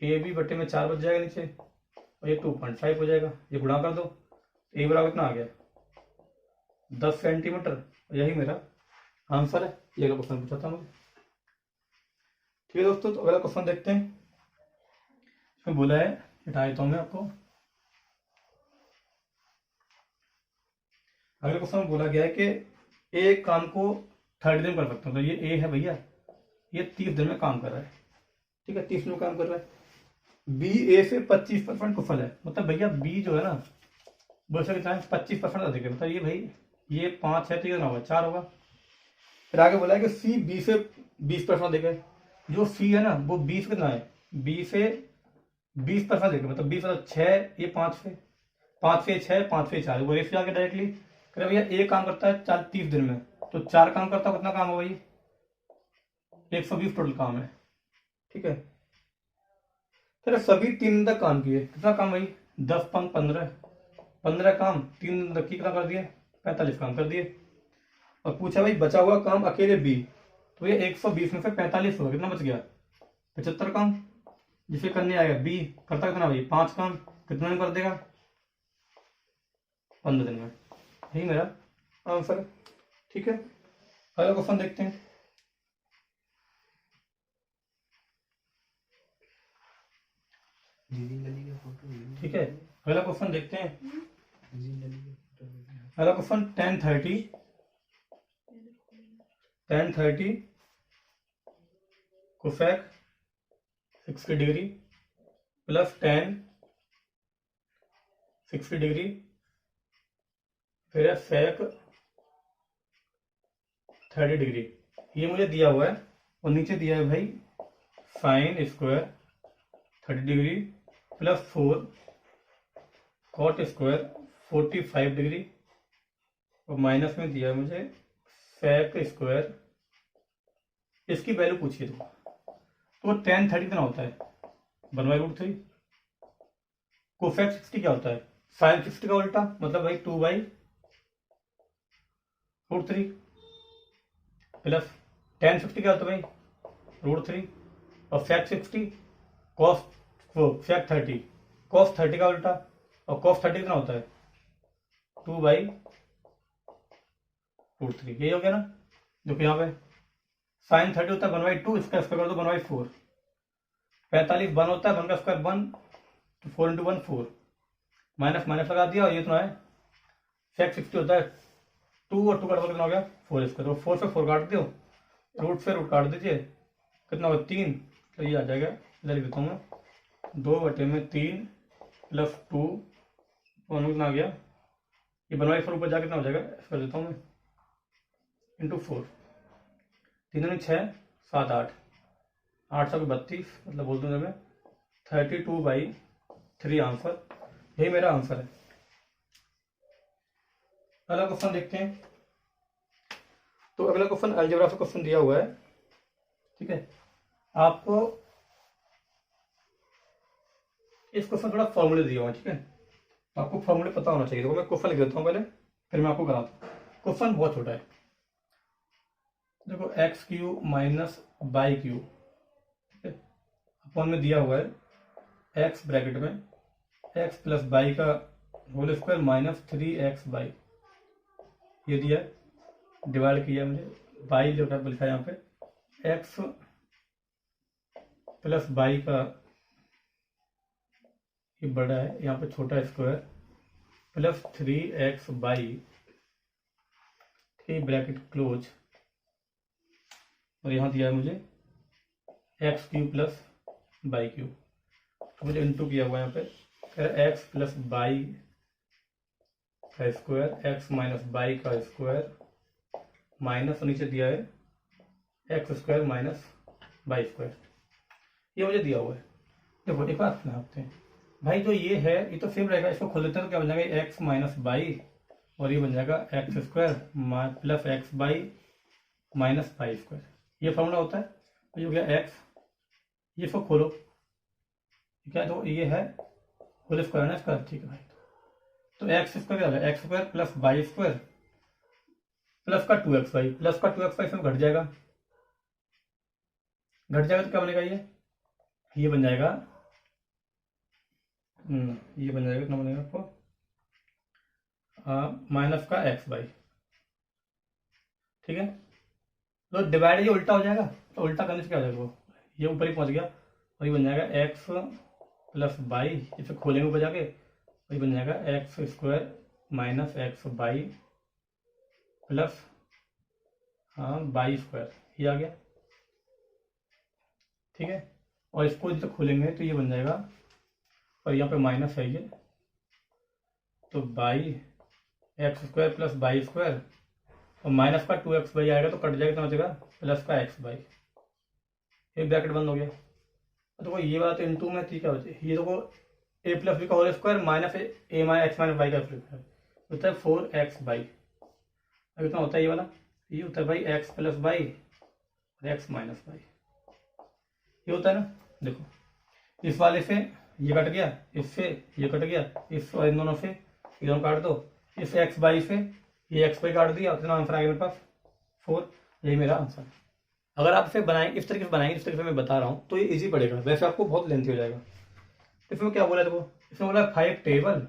ए बी बट्टे में 4 बच जाएगा नीचे, और ये 2.5 हो जाएगा, ये गुणा कर दो, ए बराबर कितना आ गया 10 सेंटीमीटर। यही मेरा आंसर है। ये अगला क्वेश्चन पूछा था मुझे। ठीक है दोस्तों, तो अगला क्वेश्चन देखते हैं। इसमें बोला है, हटा देता हूं मैं आपको। अगले क्वेश्चन में बोला गया है कि एक काम को 30 दिन कर सकता हूँ। तो ये ए है भैया, ये 30 दिन में काम कर रहा है, ठीक है, 30 दिन में काम कर रहा है। बी ए से 25% कुफल है, मतलब भैया बी जो है ना वो से कितना है 25% अधिक है, मतलब ये भाई ये 5 है तो ये ना होगा 4 होगा। फिर आगे बोला है कि सी बी से 20% अधिक है। जो सी है ना वो 20 कितना है, बी से 20% अधिक है, मतलब 20 मतलब 6, ये 5 से 6, 5 से 4, वो रेस जाके डायरेक्टली कह भैया एक काम करता है 30 दिन में, तो 4 काम करता है, कितना काम हो भाई 120 टोटल काम है, ठीक है। फिर सभी 3 दिन तक काम किए, कितना काम भाई 10 5 15 काम, 3 दिन तक कितना कर दिए 45 काम कर दिए। और पूछा भाई बचा हुआ काम अकेले बी, तो ये 120 में से 45 होगा, कितना बच गया 75 काम। जिसे करने आएगा बी करता कितना भाई 5 काम, कितना दिन कर देगा 15 दिन में। यही मेरा आंसर है, ठीक है। अगला क्वेश्चन देखते हैं। ठीक है, अगला क्वेश्चन देखते हैं। अगला question 1030 cosec 60 degree plus 10 60 degree, फिर है सेक 30 डिग्री। ये मुझे दिया हुआ है, और नीचे दिया है भाई sine square 30 degree plus 4 cot square 45 degree, और माइनस में दिया है मुझे सेक स्क्वायर। इसकी वैल्यू पूछिए तो 1030 कितना होता है 1/√3। कोसेक 60 क्या होता है साइन 60 का उल्टा, मतलब भाई 2/√3 प्लस 1050 क्या होता है भाई √3, और सेक 60 कॉस सेक 30 कॉस 30 का उल्टा, और कॉस 30 कितना होता है 2/√3। यही हो गया ना, जो कि यहाँ पे साइन 30 होता है 1/2, इसका स्क्वायर कर दो 1/4। 45 1 होता है, 1 का स्क्वायर 1, तो 4 × 1 4, माइनस माइनस लगा दिया, और ये तो है सेक 60 होता है 2 और 2 काट कितना हो गया 4 स्क्वायर, तो 4 से 4 काट दो, रूट से रूट काट दीजिए, कितना होगा 3, तो ये आ जाएगा, इधर लिख देता हूँ मैं 2/3 प्लस 2 कितना आ गया, ये 1/4 ऊपर जाकर कितना हो जाएगा कर देता हूँ मैं इंटू 4, 3 6 7 8 8 7 32, मतलब बोल दूँ मैं 32/3 आंसर। यही मेरा आंसर है। अगला क्वेश्चन देखते हैं। तो अगला क्वेश्चन अलजेब्रा से क्वेश्चन दिया हुआ है, ठीक है। आपको इस क्वेश्चन थोड़ा फॉर्मूले दिया हुआ है, ठीक है, आपको फॉर्मूले पता होना चाहिए। देखो मैं क्वेश्चन लिख देता हूँ पहले, फिर मैं आपको कराता हूँ। क्वेश्चन बहुत छोटा है। देखो x cube minus y cube, ठीक है, अपॉन में दिया हुआ है एक्स ब्रैकेट में एक्स प्लस बाई का whole square minus 3x y, ये दिया, डिवाइड किया मुझे बाई जो है लिखा है यहाँ पे एक्स प्लस बाई का, ये बड़ा है यहाँ पे छोटा स्क्वायर प्लस 3x बाई, ठीक, ब्रैकेट क्लोज, और यहाँ दिया है मुझे x Q plus by Q, तो मुझे इंटू किया हुआ है यहाँ पे, कह रहा है एक्स प्लस बाई का स्क्वायर एक्स माइनस बाई का स्क्वायर माइनस, नीचे दिया है x square minus by square, ये मुझे दिया हुआ है। देखो एक बात समझाते हैं भाई, जो ये है ये तो सेम रहेगा, इसको खोल लेते हैं तो क्या बन जाएगा एक्स माइनस बाई, और ये बन जाएगा x square plus x by minus by square, ये फॉर्मूला होता है। तो ये हो गया एक्स, ये इसको खोलो, क्या तो ये है होल स्क्वायर ना इसका, ठीक है भाई, तो एक्स स्क्वायर क्या होगा x square plus by square plus का 2x बाई, प्लस का 2x बाई इसमें घट जाएगा, तो क्या बनेगा ये बन जाएगा ये बन जाएगा, कितना बनेगा आपको माइनस का एक्स बाई, ठीक है, तो डिवाइड ये उल्टा हो जाएगा, तो उल्टा करने से क्या हो जाएगा, वो ये ऊपर ही पहुंच गया, और ये बन जाएगा एक्स प्लस बाई, इसे खोलेंगे ऊपर जाके, और ये बन जाएगा x square minus x by plus by square, ये आ गया, ठीक है, और इसको जब खोलेंगे तो ये बन जाएगा, और यहाँ पे माइनस है ये, तो by x square plus by square, और माइनस का 2x बाई आएगा तो कट जाएगा, तो बचेगा प्लस का एक्स बाई, एक ब्रैकेट बंद हो गया। देखो ये बात इंटू में थी, क्या होती है ये, देखो ए प्लस बी का whole square minus a minus x minus y का होता है 4x बाई, अब कितना होता है ये वाला, ये होता है भाई एक्स प्लस बाई और एक्स माइनस बाई, ये होता है ना। देखो इस वाले से ये कट गया, इससे ये कट गया, इस इन दोनों से ये दोनों काट दो, इस एक्स बाई से ये एक्स बाई काट दिया, कितना आंसर आ गया मेरे पास 4, यही मेरा आंसर। अगर आप इसे बनाएंगे इस तरीके से बनाएंगे, जिस तरीके से मैं बता रहा हूँ, तो ये इजी पड़ेगा, वैसे आपको बहुत लेंथी हो जाएगा। तो इसमें क्या बोला, देखो इसमें बोला 5 टेबल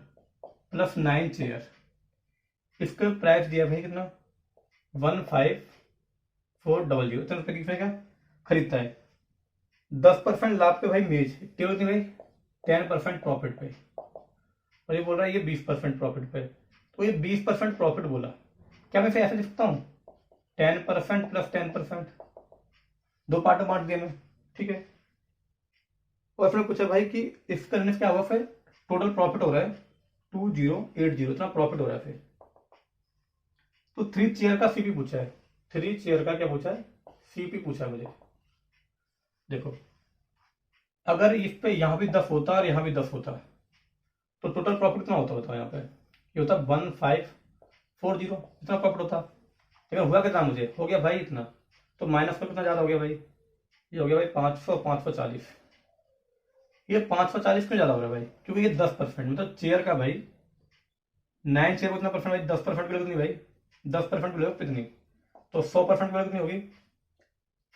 प्लस 9 चेयर, इसका प्राइस दिया भाई कितना 15400, इतने रुपए की क्या खरीदता है, 10% लाभ पे भाई मेज, टेबल कितनी भाई 10% प्रॉफिट पे, और ये बोल रहा है ये 20% प्रॉफिट पे, तो ये 20% प्रॉफिट बोला, क्या मैं इसे ऐसे लिख सकता हूँ 10% प्लस 10%, दो पार्ट में बांट दिया मैं, ठीक है, और फिर पूछा भाई कि इस करने से क्या होगा, फिर टोटल प्रॉफिट हो रहा है 2080, इतना प्रॉफिट हो रहा है फिर, तो 3 चेयर का सीपी पूछा है, 3 चेयर का क्या पूछा है सीपी पूछा है मुझे। देखो अगर इस पे यहाँ भी 10 होता और यहाँ भी 10 होता तो टोटल प्रॉफिट कितना होता, बताओ यहाँ पे, ये होता 1540, इतना प्रॉफिट होता, लेकिन हुआ कितना मुझे, हो गया भाई इतना, तो माइनस में कितना ज्यादा हो गया भाई, ये हो गया भाई 540, ये 540 क्यों ज्यादा हो रहा है भाई, क्योंकि ये 10%, मतलब चेयर का भाई 9 चेयर को कितना परसेंट भाई 10% की कितनी भाई 10% की कितनी, तो 100% की कितनी होगी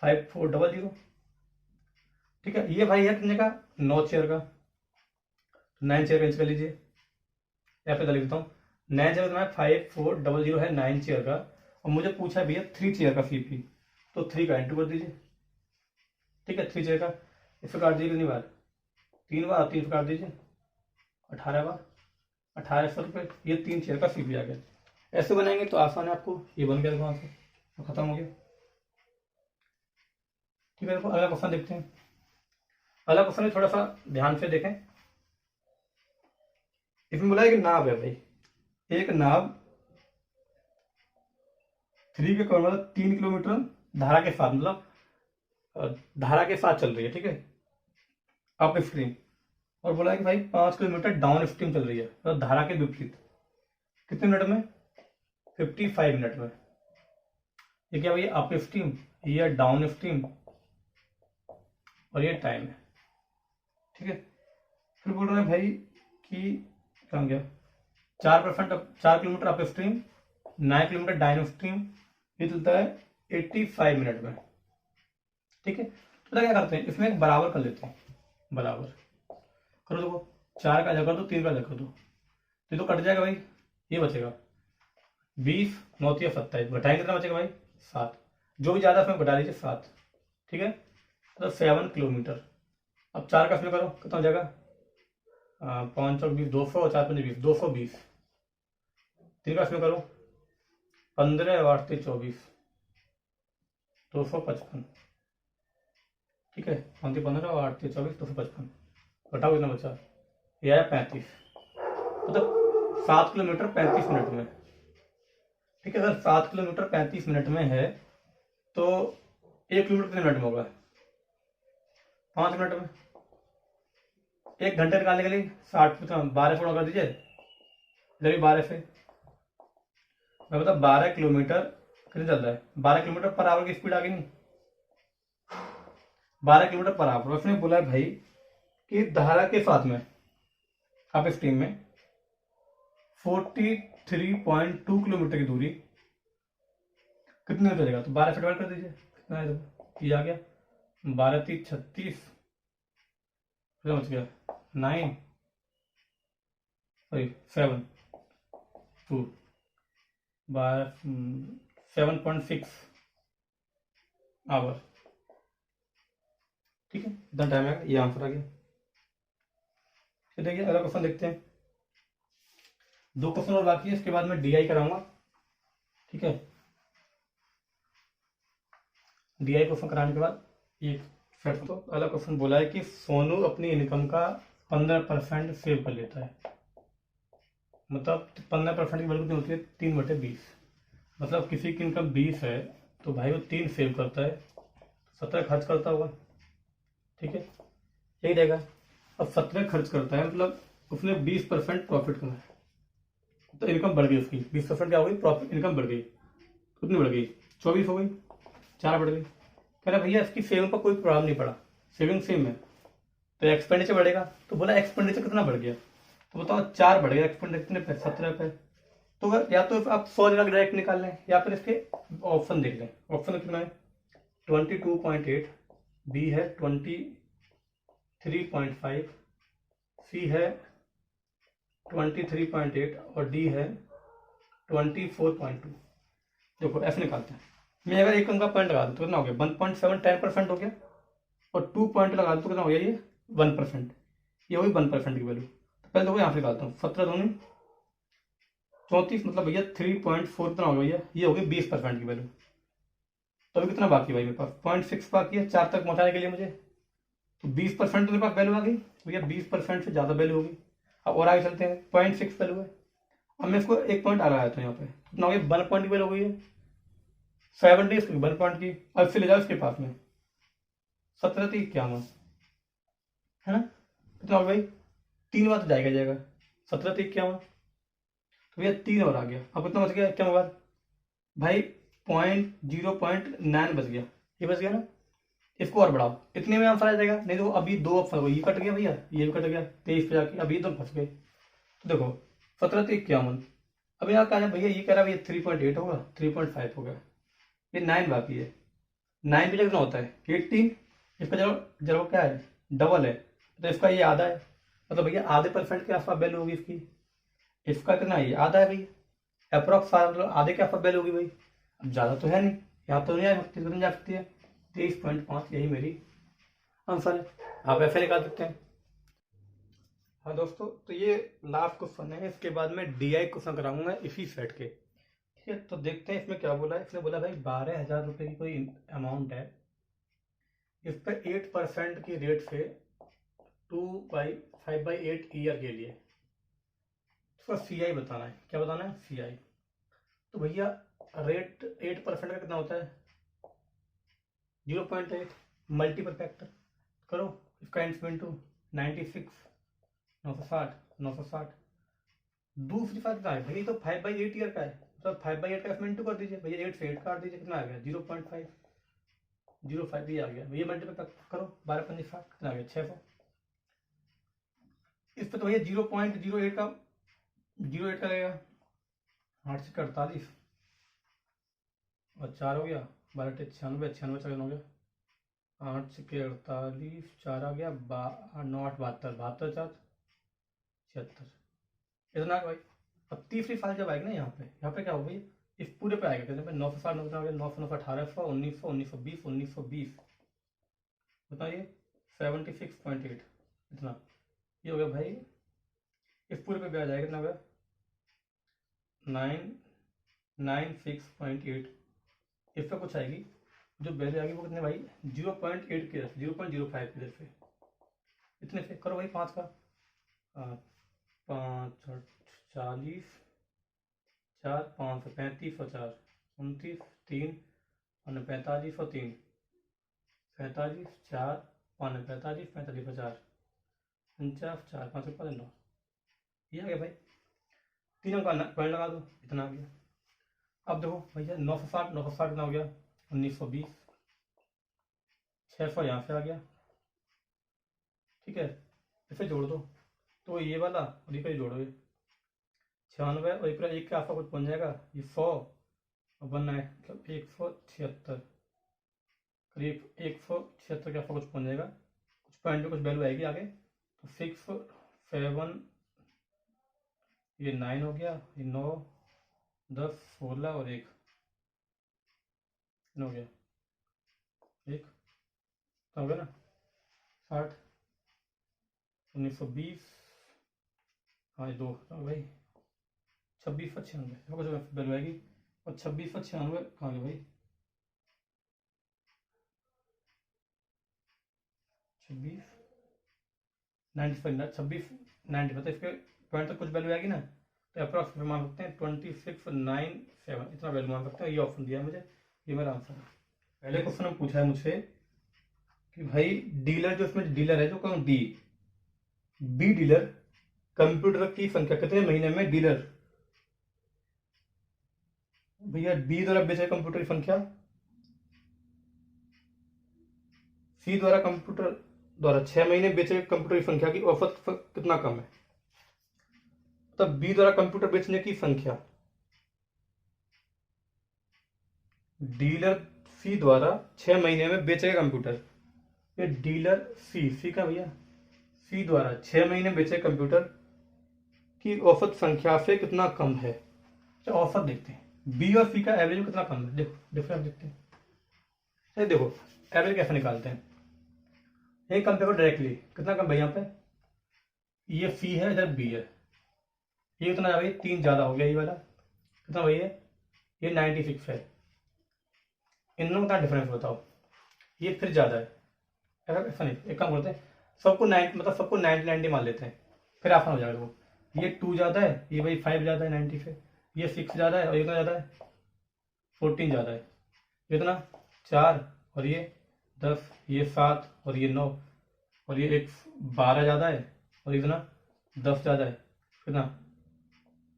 5400, ठीक है, ये भाई है कितने का 9 चेयर का, 9 चेयर रेंज कर लीजिए, या फिर लिख देता हूँ 9 चेयर का 5400 है 9 चेयर का, और मुझे पूछा भैया 3 चेयर का सीपी, तो 3 का इंटू कर दीजिए, ठीक है, 3 चेयर का इसे काट दीजिए कितनी बार 3 बार, 3 काट दीजिए 18 बार, 1800 रुपये, ये 3 चेयर का सीपी आ गया। ऐसे बनाएंगे तो आसान है, आपको ये बन गया, देखो आंसर तो खत्म हो गया, ठीक है। देखो अगला क्वेश्चन देखते हैं, अगला क्वेश्चन में थोड़ा सा ध्यान से देखें, इसमें बोला है कि नाव है भाई, एक नाव 3 के मतलब 3 किलोमीटर धारा के साथ, मतलब धारा के साथ चल रही है, ठीक है, अप स्ट्रीम, और बोला है कि भाई 5 किलोमीटर डाउन स्ट्रीम चल रही है, मतलब धारा के विपरीत, कितने मिनट में 55 मिनट में, ये क्या भाई अप स्ट्रीम, ये डाउन स्ट्रीम, और ये टाइम है, ठीक है। फिर बोल रहे हैं भाई कि क्या हो गया 4 kilometre up stream, 9 kilometre down stream, ये चलता है 85 मिनट में। ठीक है, तो क्या करते हैं, इसमें एक बराबर कर लेते हैं, बराबर करो, देखो 4 का जगह कर दो, 3 का जगह कर दो, तो ये तो कट जाएगा भाई, ये बचेगा 20, 9 या 27, घटाएंगे कितना बचेगा भाई 7, जो भी ज़्यादा उसमें घटा लीजिए 7। ठीक है, तो 7 किलोमीटर। अब 4 का इसमें करो, कितना हो जाएगा 5 और 20, 200, और 4 5 20, 220। 3 का इसमें करो 15 और 8 24, 255। ठीक है, 15 और 8 24, 255, घटाओ कितना बचा, ये आया 35, मतलब 7 किलोमीटर 35 मिनट में। ठीक है, अगर 7 किलोमीटर 35 मिनट में है तो 1 किलोमीटर कितने मिनट में होगा, 5 मिनट में। 1 घंटे निकालने के लिए 60 12 फुट कर दीजिए, इधर भी 12 से, मैं मतलब 12 किलोमीटर कितने चल रहा है, 12 किलोमीटर पर आवर की स्पीड आ गई नहीं, 12 किलोमीटर पर आवर। उसने बोला है भाई कि धारा के साथ में आप स्ट्रीम में 43.2 किलोमीटर की दूरी कितने में चलेगा, तो 12 से डिवाइड कर दीजिए, कितना है, ये आ गया 12 3 36, समझ गया 9 सॉरी 7 2 7.6 आवर। ठीक है, इतना टाइम आएगा, ये आंसर आ गया। फिर देखिए अगला क्वेश्चन देखते हैं, 2 क्वेश्चन और बाकी है, इसके बाद मैं डीआई कराऊंगा। ठीक है, डीआई क्वेश्चन कराने के बाद एक सेट। तो अगला क्वेश्चन बोला है कि सोनू अपनी इनकम का 15% सेव कर लेता है, मतलब 15% की वैल्यू कितनी होती है, 3/20, मतलब किसी की इनकम 20 है तो भाई वो 3 सेव करता है, 17 खर्च करता होगा। ठीक है, यही रहेगा। अब 17 खर्च करता है मतलब उसने 20% प्रॉफिट कमाया, तो इनकम बढ़ गई उसकी, 20% क्या हो गई, प्रॉफिट, इनकम बढ़ गई, कितनी बढ़ गई, 24 हो गई, 4 बढ़ गई। कह रहा भैया इसकी सेविंग पर कोई प्रभाव नहीं पड़ा, सेविंग सेम है, तो एक्सपेंडिचर बढ़ेगा, तो बोला एक्सपेंडिचर कितना बढ़ गया, तो बताओ 4 बढ़ गया एक्सपेंडिचर, कितने पे, 17 पे। तो या तो आप 100 जगह डायरेक्ट निकाल लें, या फिर इसके ऑप्शन देख लें, ऑप्शन कितना है 22.8, बी है 23.5, सी है 23.8 और डी है 24.2। देखो ऐसे निकालते हैं, मैं अगर एक अंक का पॉइंट लगा दूँ तो कितना हो गया 1.7, 10% हो गया, और 2 पॉइंट लगा दूँ तो कितना हो गया, ये 1%, ये होगी 1% की वैल्यू। तो पहले देखो यहाँ से निकालता हूँ, 17 दूनी 34, मतलब भैया 3.4 कितना हो गया भैया, ये होगी 20% की वैल्यू। तो अभी कितना बाकी है भाई मेरे पास, 0.6 बाकी है 4 तक पहुँचाने के लिए मुझे, तो 20% तो मेरे पास वैल्यू आ गई भैया, 20% से ज़्यादा वैल्यू होगी। अब और आगे चलते हैं, 0.6 वैल्यू है, अब मैं इसको एक पॉइंट आगे आता हूँ, यहाँ पे कितना हो गया 1 पॉइंट की वैल्यू हो गई है, 70 इसकी 1 पॉइंट की, अब फिर ले जाओ इसके पास में 17 3 51, है ना, कितना हो गया भाई, 3 बार तो जाएगा जाएगा, 17 3 51, तो भैया 3 और आ गया, अब कितना बच गया, क्या होगा भाई 0.9 बच गया, ये बच गया ना, इसको और बढ़ाओ, इतने में आंसर आ जाएगा, नहीं तो अभी 2 ऑप्शन, ये कट गया भैया, ये भी कट गया 23 पे जाके, अभी तो फंस गए। तो देखो 17 3 51, अब यहाँ कहा भैया ये कह रहा है भैया 3.8 होगा, 3.5 होगा, ये 9 बाकी है, 9 भी कितना होता है 18, इसका जब क्या है डबल है, तो इसका ये आधा है, मतलब भैया आधे % के आसपास वैल्यू होगी इसकी, इसका कितना है, ये आधा है भैया, अप्रोक्स मतलब आधे के आसपास वैल्यू होगी भाई, अब ज़्यादा तो है नहीं, यहाँ तो नहीं आ सकती, कितनी जा सकती है 23.5, यही मेरी आंसर है, आप ऐसे निकाल सकते हैं। हाँ दोस्तों, तो ये लास्ट क्वेश्चन है, इसके बाद में डीआई क्वेश्चन कराऊंगा इसी सेट के। ठीक है, तो देखते हैं इसमें क्या बोला है, इसने बोला भाई 12,000 रुपये की कोई अमाउंट है, इस पर 8% की रेट से 5/8 ईयर के लिए उसका सीआई बताना है, क्या बताना है सीआई। तो भैया रेट 8% का कितना होता है 0.8, मल्टीपल फैक्टर करो, इसका इंटू 96, 960। दूसरी बात क्या है भाई, तो 5/8 ईयर का है, तो 5/8 का इसमें इंटू कर दीजिए भैया, 8 से 8 काट दीजिए, कितना आ गया 0.505, ये आ गया भैया, मल्टीपल करो 12 5 60, कितना आ गया 600। इस पर तो भैया 0.08 का 08 का लगेगा, 8 से 48 और 4 हो गया 12 टे 96, 96 सेकंड हो गया। 8 छक्के 48, 4 आ गया, 9 8 72, 72 4 76, इतना भाई। अब तीसरी फाइल जब आएगी ना यहाँ पे क्या होगा भाई, इस पूरे पे आएगा कितने पे, 960 9 हो गया, 900 9 1800 1900 1920 1920 बताइए 76.8, इतना ये हो गया भाई। इस पूरे पे ब्याज आएगा कितना होगा, 996.8। इस पर कुछ आएगी, जो वैल्यू आएगी वो कितने भाई, 0.8 के 0.05 के से, इतने से करो भाई 5 का 5 40 4 5 35 और 4 29 3 और 45 और 3 45 4 5 45 45 और 4 49 4 5 5 9, ये आ गया भाई। तीनों का पॉइंट लगा दो, इतना आ गया। अब देखो भैया 960 960 कितना हो गया, 1920, 600 यहाँ से आ गया, ठीक है, इसे जोड़ दो तो ये वाला और ये पे जोड़ोगे 96 और एक के आसपास कुछ बन जाएगा, ये 100 और बनना है मतलब 176, करीब 176 के आसपास कुछ बन जाएगा, कुछ पॉइंट में कुछ वैल्यू आएगी आगे, तो 6 7 ये 9 हो गया, ये 9 10 16 और 1 हो गया, 1 हो गया ना 60 1920, हाँ ये 2 भाई 26 और 96 कुछ वैल्यू आएगी, और 26 और 96 कहाँ गए भाई, 26 95 26 90 मतलब इसके पॉइंट तक कुछ वैल्यू आएगी ना, तो अप्रॉक्स मान सकते हैं 2697, इतना वैल्यू मान सकते हैं। ये ऑप्शन दिया है मुझे, ये मेरा आंसर है। पहले क्वेश्चन में पूछा है मुझसे कि भाई डीलर, जो इसमें डीलर है जो कौन डी बी डीलर कंप्यूटर की संख्या कितने महीने में डीलर, भैया बी द्वारा बेचे कंप्यूटर की संख्या सी द्वारा कंप्यूटर द्वारा 6 महीने बेचे कंप्यूटर की संख्या की औसत कितना कम है, तब बी द्वारा कंप्यूटर बेचने की संख्या डीलर सी द्वारा 6 महीने में बेचेगा कंप्यूटर, ये डीलर सी का भैया सी द्वारा 6 महीने बेचे कंप्यूटर की औसत संख्या से कितना कम है। तो औसत देखते हैं, बी और सी का एवरेज कितना कम है, देखो डिफरेंस देखते हैं। देखो एवरेज कैसे निकालते हैं, एक कंपेयर करो डायरेक्टली, कितना कम भाई यहाँ पे, ये सी है इधर बी है, ये कितना है भाई 3 ज्यादा हो गया, ये वाला कितना भाई है, ये 96 है, इन दोनों का डिफरेंस बताओ, ये फिर ज्यादा है, ऐसा नहीं, एक काम करते हैं सबको 90 मतलब सबको 90 मान लेते हैं, फिर आसान हो जाएगा। वो ये 2 ज्यादा है, ये भाई 5 ज्यादा है 90 से, ये 6 ज्यादा है और ये कितना ज्यादा है 14 ज्यादा है, इतना 4 और ये 10, ये 7 और ये 9 और ये 12 ज्यादा है और इतना 10 ज्यादा है, कितना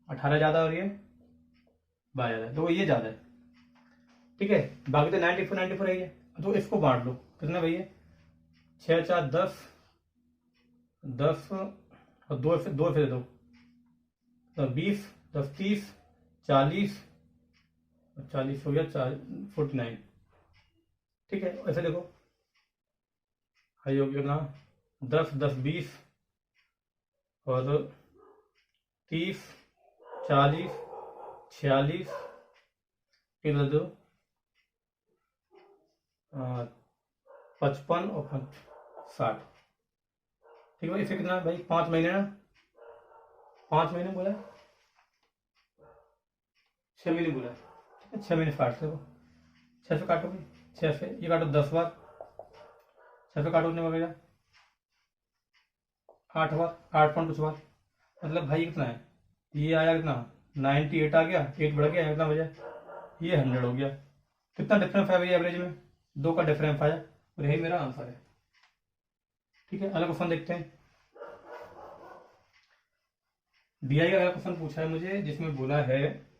18 ज्यादा और ये 12 ज्यादा है, तो ये ज्यादा है, ठीक है। बाकी तो 94 94 है ये, तो इसको बांट लो, कितना भैया 6 4 10 10 और 2 से दे दो, तो 20 10 30 40 40 हो गया 49, ठीक है। ऐसे देखो हाई हो गया ना 10 10 20 और 30 40 46, ये बता दो 55 और 60, ठीक है। इसे कितना भाई 5 महीने ना, 5 महीने बोला 6 महीने बोला, ठीक है 6 महीने काट दो, 6 से काटो भाई, 6 से ये काटो 10 बार, 6 से काटो कितने बचेगा 8 बार, 8 पॉइंट कुछ बार, मतलब भाई कितना है, ये आया कितना 98 आ गया, 8 बढ़ गया, कितना बजा ये 100 हो गया, कितना डिफरेंस आया भाई एवरेज में, 2 का डिफरेंस आया और यही मेरा आंसर है, ठीक है। अगला क्वेश्चन देखते हैं, डीआई का अगला क्वेश्चन पूछा है मुझे, जिसमें बोला है,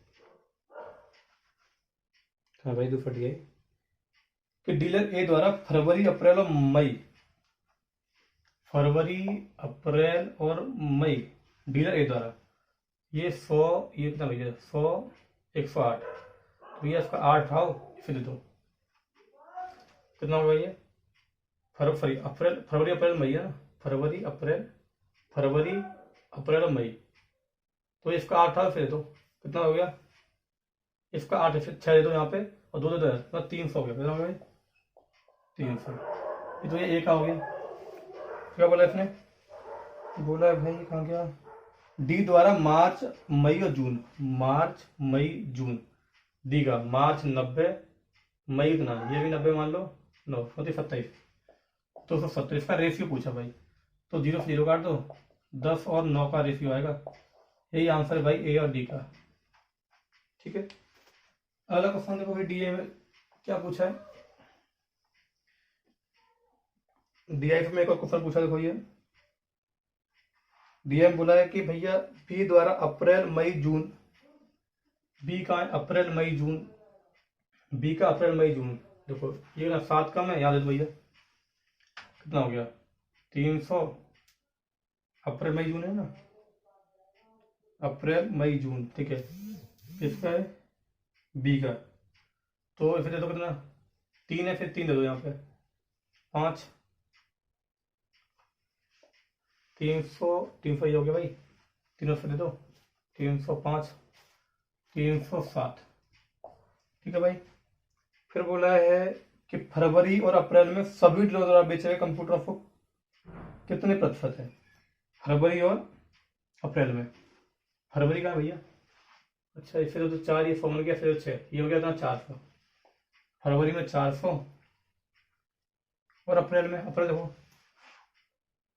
हाँ भाई फट गए, कि डीलर ए द्वारा फरवरी अप्रैल और मई डीलर ए द्वारा ये 100 ये कितना भैया 100 108, तो ये इसका 8 आओ इसे दे दो, कितना होगा ये? फरवरी अप्रैल, फरवरी अप्रैल मई है ना, फरवरी अप्रैल मई। तो इसका 8 था, फिर दो कितना हो गया? इसका 8 फिर 6 दे दो यहाँ पे, और 2 दे दो, तो 300 हो गया। कितना हो गया भाई? 300। ये तो ये का हो गया। क्या बोला इसने? बोला है भाई, कहाँ गया? डी द्वारा मार्च मई और जून, मार्च मई जून, डी का मार्च 90, मई इतना, ये भी 90 मान लो, 9 होती 27, 270। इसका रेशियो पूछा भाई, तो 0 से 0 काट दो, 10 और 9 का रेशियो आएगा। यही आंसर है भाई ए और डी का। ठीक है, अगला क्वेश्चन देखो भाई, डी में क्या पूछा है। डीआईएफ में एक और क्वेश्चन पूछा, देखो ये डीएम बोला है कि भैया बी द्वारा अप्रैल मई जून, बी का है अप्रैल मई जून, बी का अप्रैल मई जून, देखो ये ना 7 कम है, याद है भैया कितना हो गया? 300, अप्रैल मई जून है ना, अप्रैल मई जून, ठीक है। इसका है बी का, तो इसे दे दो कितना? 3 है, फिर 3 दे दो यहाँ पे, 5, 300 ये हो गया भाई, 300 से दे दो, 305, 307, ठीक है भाई। फिर बोला है कि फरवरी और अप्रैल में सभी डीलर द्वारा बेचे गए कंप्यूटर को कितने प्रतिशत है? फरवरी और अप्रैल में, फरवरी का है भैया, अच्छा इसे तो 4, ये फॉर्मूला क्या, फिर 6, ये हो गया था 400, फरवरी में 400, और अप्रैल में, अप्रैल देखो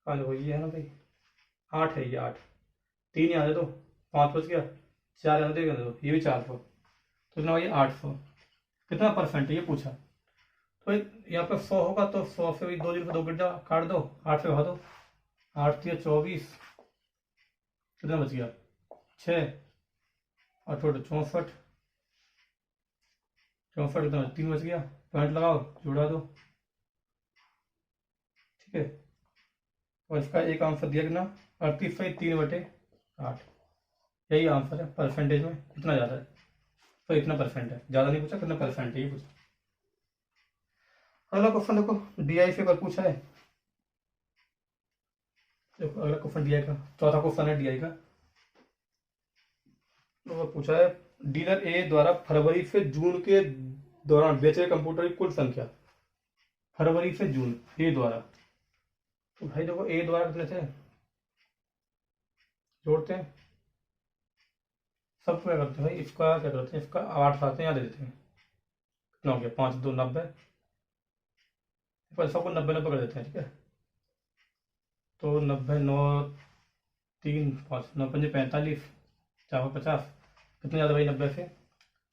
कहाँ, देखो ये है ना भाई 8 है, ये 8, 3 यहाँ दे दो, 5 बच गया, 4 यहाँ दे दो, ये भी 400, तो कितना ये 800। कितना परसेंट है ये पूछा, तो यहाँ पे 100 होगा, तो 100 से भी 2 जीरो 2 गिर जाओ, काट दो, 8 से भगा दो, 8 3 24, कितना बच गया? 6 और थोड़ा 64, 64 कितना 3 बच गया, पॉइंट लगाओ, जोड़ा दो, ठीक है। और इसका एक आंसर दिया कितना? 38/3/8, यही आंसर है। परसेंटेज में कितना ज़्यादा है, तो इतना परसेंट है, ज़्यादा नहीं पूछा, कितना परसेंट है ये पूछा। अगला क्वेश्चन देखो, डीआई से पर पूछा है, देखो अगला क्वेश्चन डीआई का, चौथा क्वेश्चन है डीआई का, तो पूछा है डीलर ए द्वारा फरवरी से जून के दौरान बेचे गए कंप्यूटर की कुल संख्या, फरवरी से जून ए द्वारा, तो भाई देखो ए द्वारा कितने थे, जोड़ते हैं, सब क्या करते हैं भाई, इसका क्या करते हैं, इसका 8 साथ यहाँ दे देते हैं, कितना हो गया? 5 2 90, पर सबको 90 90 कर देते हैं, ठीक है। तो 90 9 3 5 9 5 45, 4 50, कितने ज़्यादा भाई? 90 से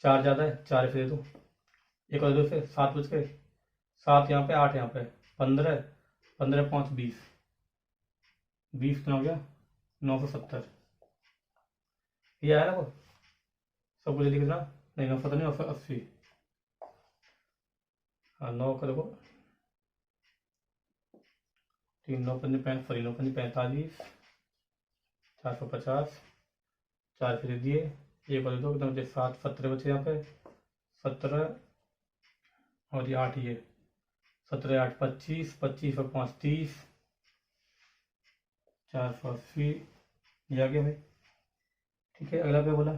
4 ज़्यादा है, 4 से दे दो, एक और 2 से 7 बच गए, 7 यहाँ पे, 8 यहाँ पे, 15 15 5 20, 20 कितना हो गया? 970, ये आया ना वो, सब कुछ कितना? नहीं 970 नहीं, 980, हाँ 9 का देखो, 3 9 5 सॉरी 9 5 45, 450, 4 फिर दिए, एक और दो, कितना बचे? 7 17 बचे यहाँ पे, 17 और ये 8, ये 17 8 25, 25 और 5 30, 480, ये आ गया भाई, ठीक है। अगला क्या बोला?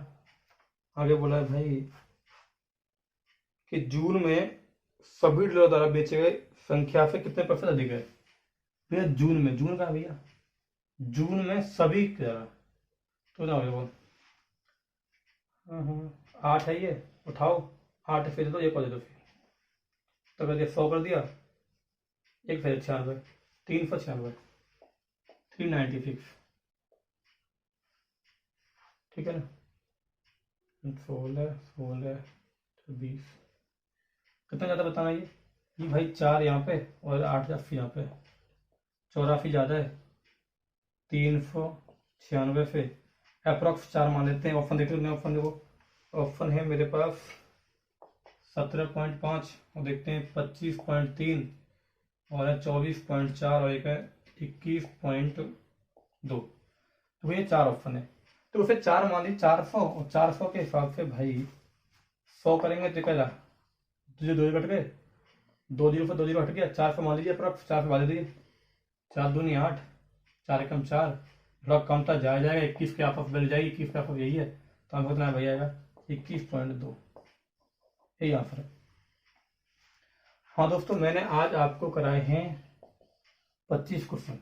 आगे बोला है भाई कि जून में सभी डीलर द्वारा बेचे गए संख्या से कितने % अधिक है? भैया जून में, जून का भैया, जून में सभी द्वारा, तो ना हो गया, 8 है ये, उठाओ 8 फिर दो, एक और दे दो, फिर तो कर दिया 100 कर दिया, एक फिर 96, 396, 396, ठीक है ना। 16 16 20, कितना ज़्यादा बताना ये भाई 4 यहाँ पे और 8 80 यहाँ पे, 84 ज़्यादा है, 396 से अप्रॉक्स 4 मान लेते हैं। ऑप्शन देखते हैं, ऑप्शन देखो, ऑप्शन है मेरे पास 17.5, और देखते हैं 25.3, और है 24.4, और एक है 21.2, तो ये 4 ऑप्शन है, तो उसे 4 मान ली, 400, और 400 के हिसाब से भाई 100 करेंगे तो क्या, तुझे 2 कट गए, 2 जीरो से 2 जीरो हट गया, 4 से मान लीजिए अप्रॉक्स, 4 से भाग दीजिए, 4 दूनी 8, 4 एकम 4, थोड़ा कम था जाया जाएगा, 21 के आसपास मिल जाएगी, 21 के आसपास यही है, तो हमको कितना भैया आएगा 21.2, यही आंसर है। हाँ दोस्तों, मैंने आज आपको कराए हैं 25 क्वेश्चन।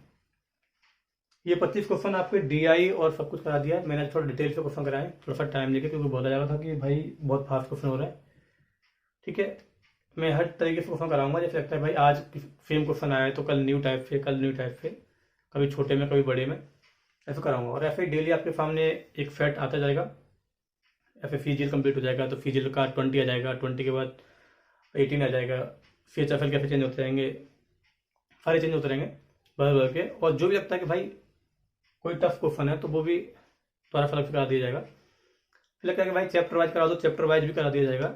ये 25 क्वेश्चन आपके डीआई और सब कुछ करा दिया है। मैंने थोड़ा डिटेल से क्वेश्चन कराए, थोड़ा सा टाइम लेके, क्योंकि बोला जा रहा था कि भाई बहुत फास्ट क्वेश्चन हो रहा है। ठीक है, मैं हर तरीके से क्वेश्चन कराऊंगा, जैसे लगता है भाई आज सेम क्वेश्चन आया है तो कल न्यू टाइप से, कल न्यू टाइप से, कभी छोटे में कभी बड़े में, ऐसा कराऊंगा। और ऐसे ही डेली आपके सामने एक सेट आता जाएगा। ऐसे फिजिकल कंप्लीट हो जाएगा तो फिजिकल का 20 आ जाएगा, 20 के बाद 18 आ जाएगा, CHFL कैसे चेंज होते रहेंगे, सारे चेंज होते रहेंगे बदल बदल के। और जो भी लगता है कि भाई कोई टफ क्वेश्चन है तो वो भी थोड़ा सा अलग से करा दिया जाएगा। फिर लगता है कि भाई चैप्टर वाइज करा दो, चैप्टर वाइज भी करा दिया जाएगा।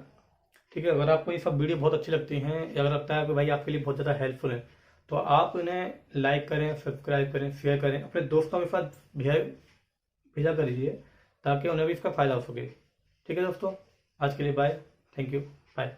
ठीक है, अगर आपको ये सब वीडियो बहुत अच्छी लगती हैं या अगर लगता है कि भाई आपके लिए बहुत ज़्यादा हेल्पफुल है, तो आप इन्हें लाइक करें, सब्सक्राइब करें, शेयर करें, अपने दोस्तों के साथ भेजा करिए ताकि उन्हें भी इसका फ़ायदा हो सके। ठीक है दोस्तों, आज के लिए बाय, थैंक यू, बाय।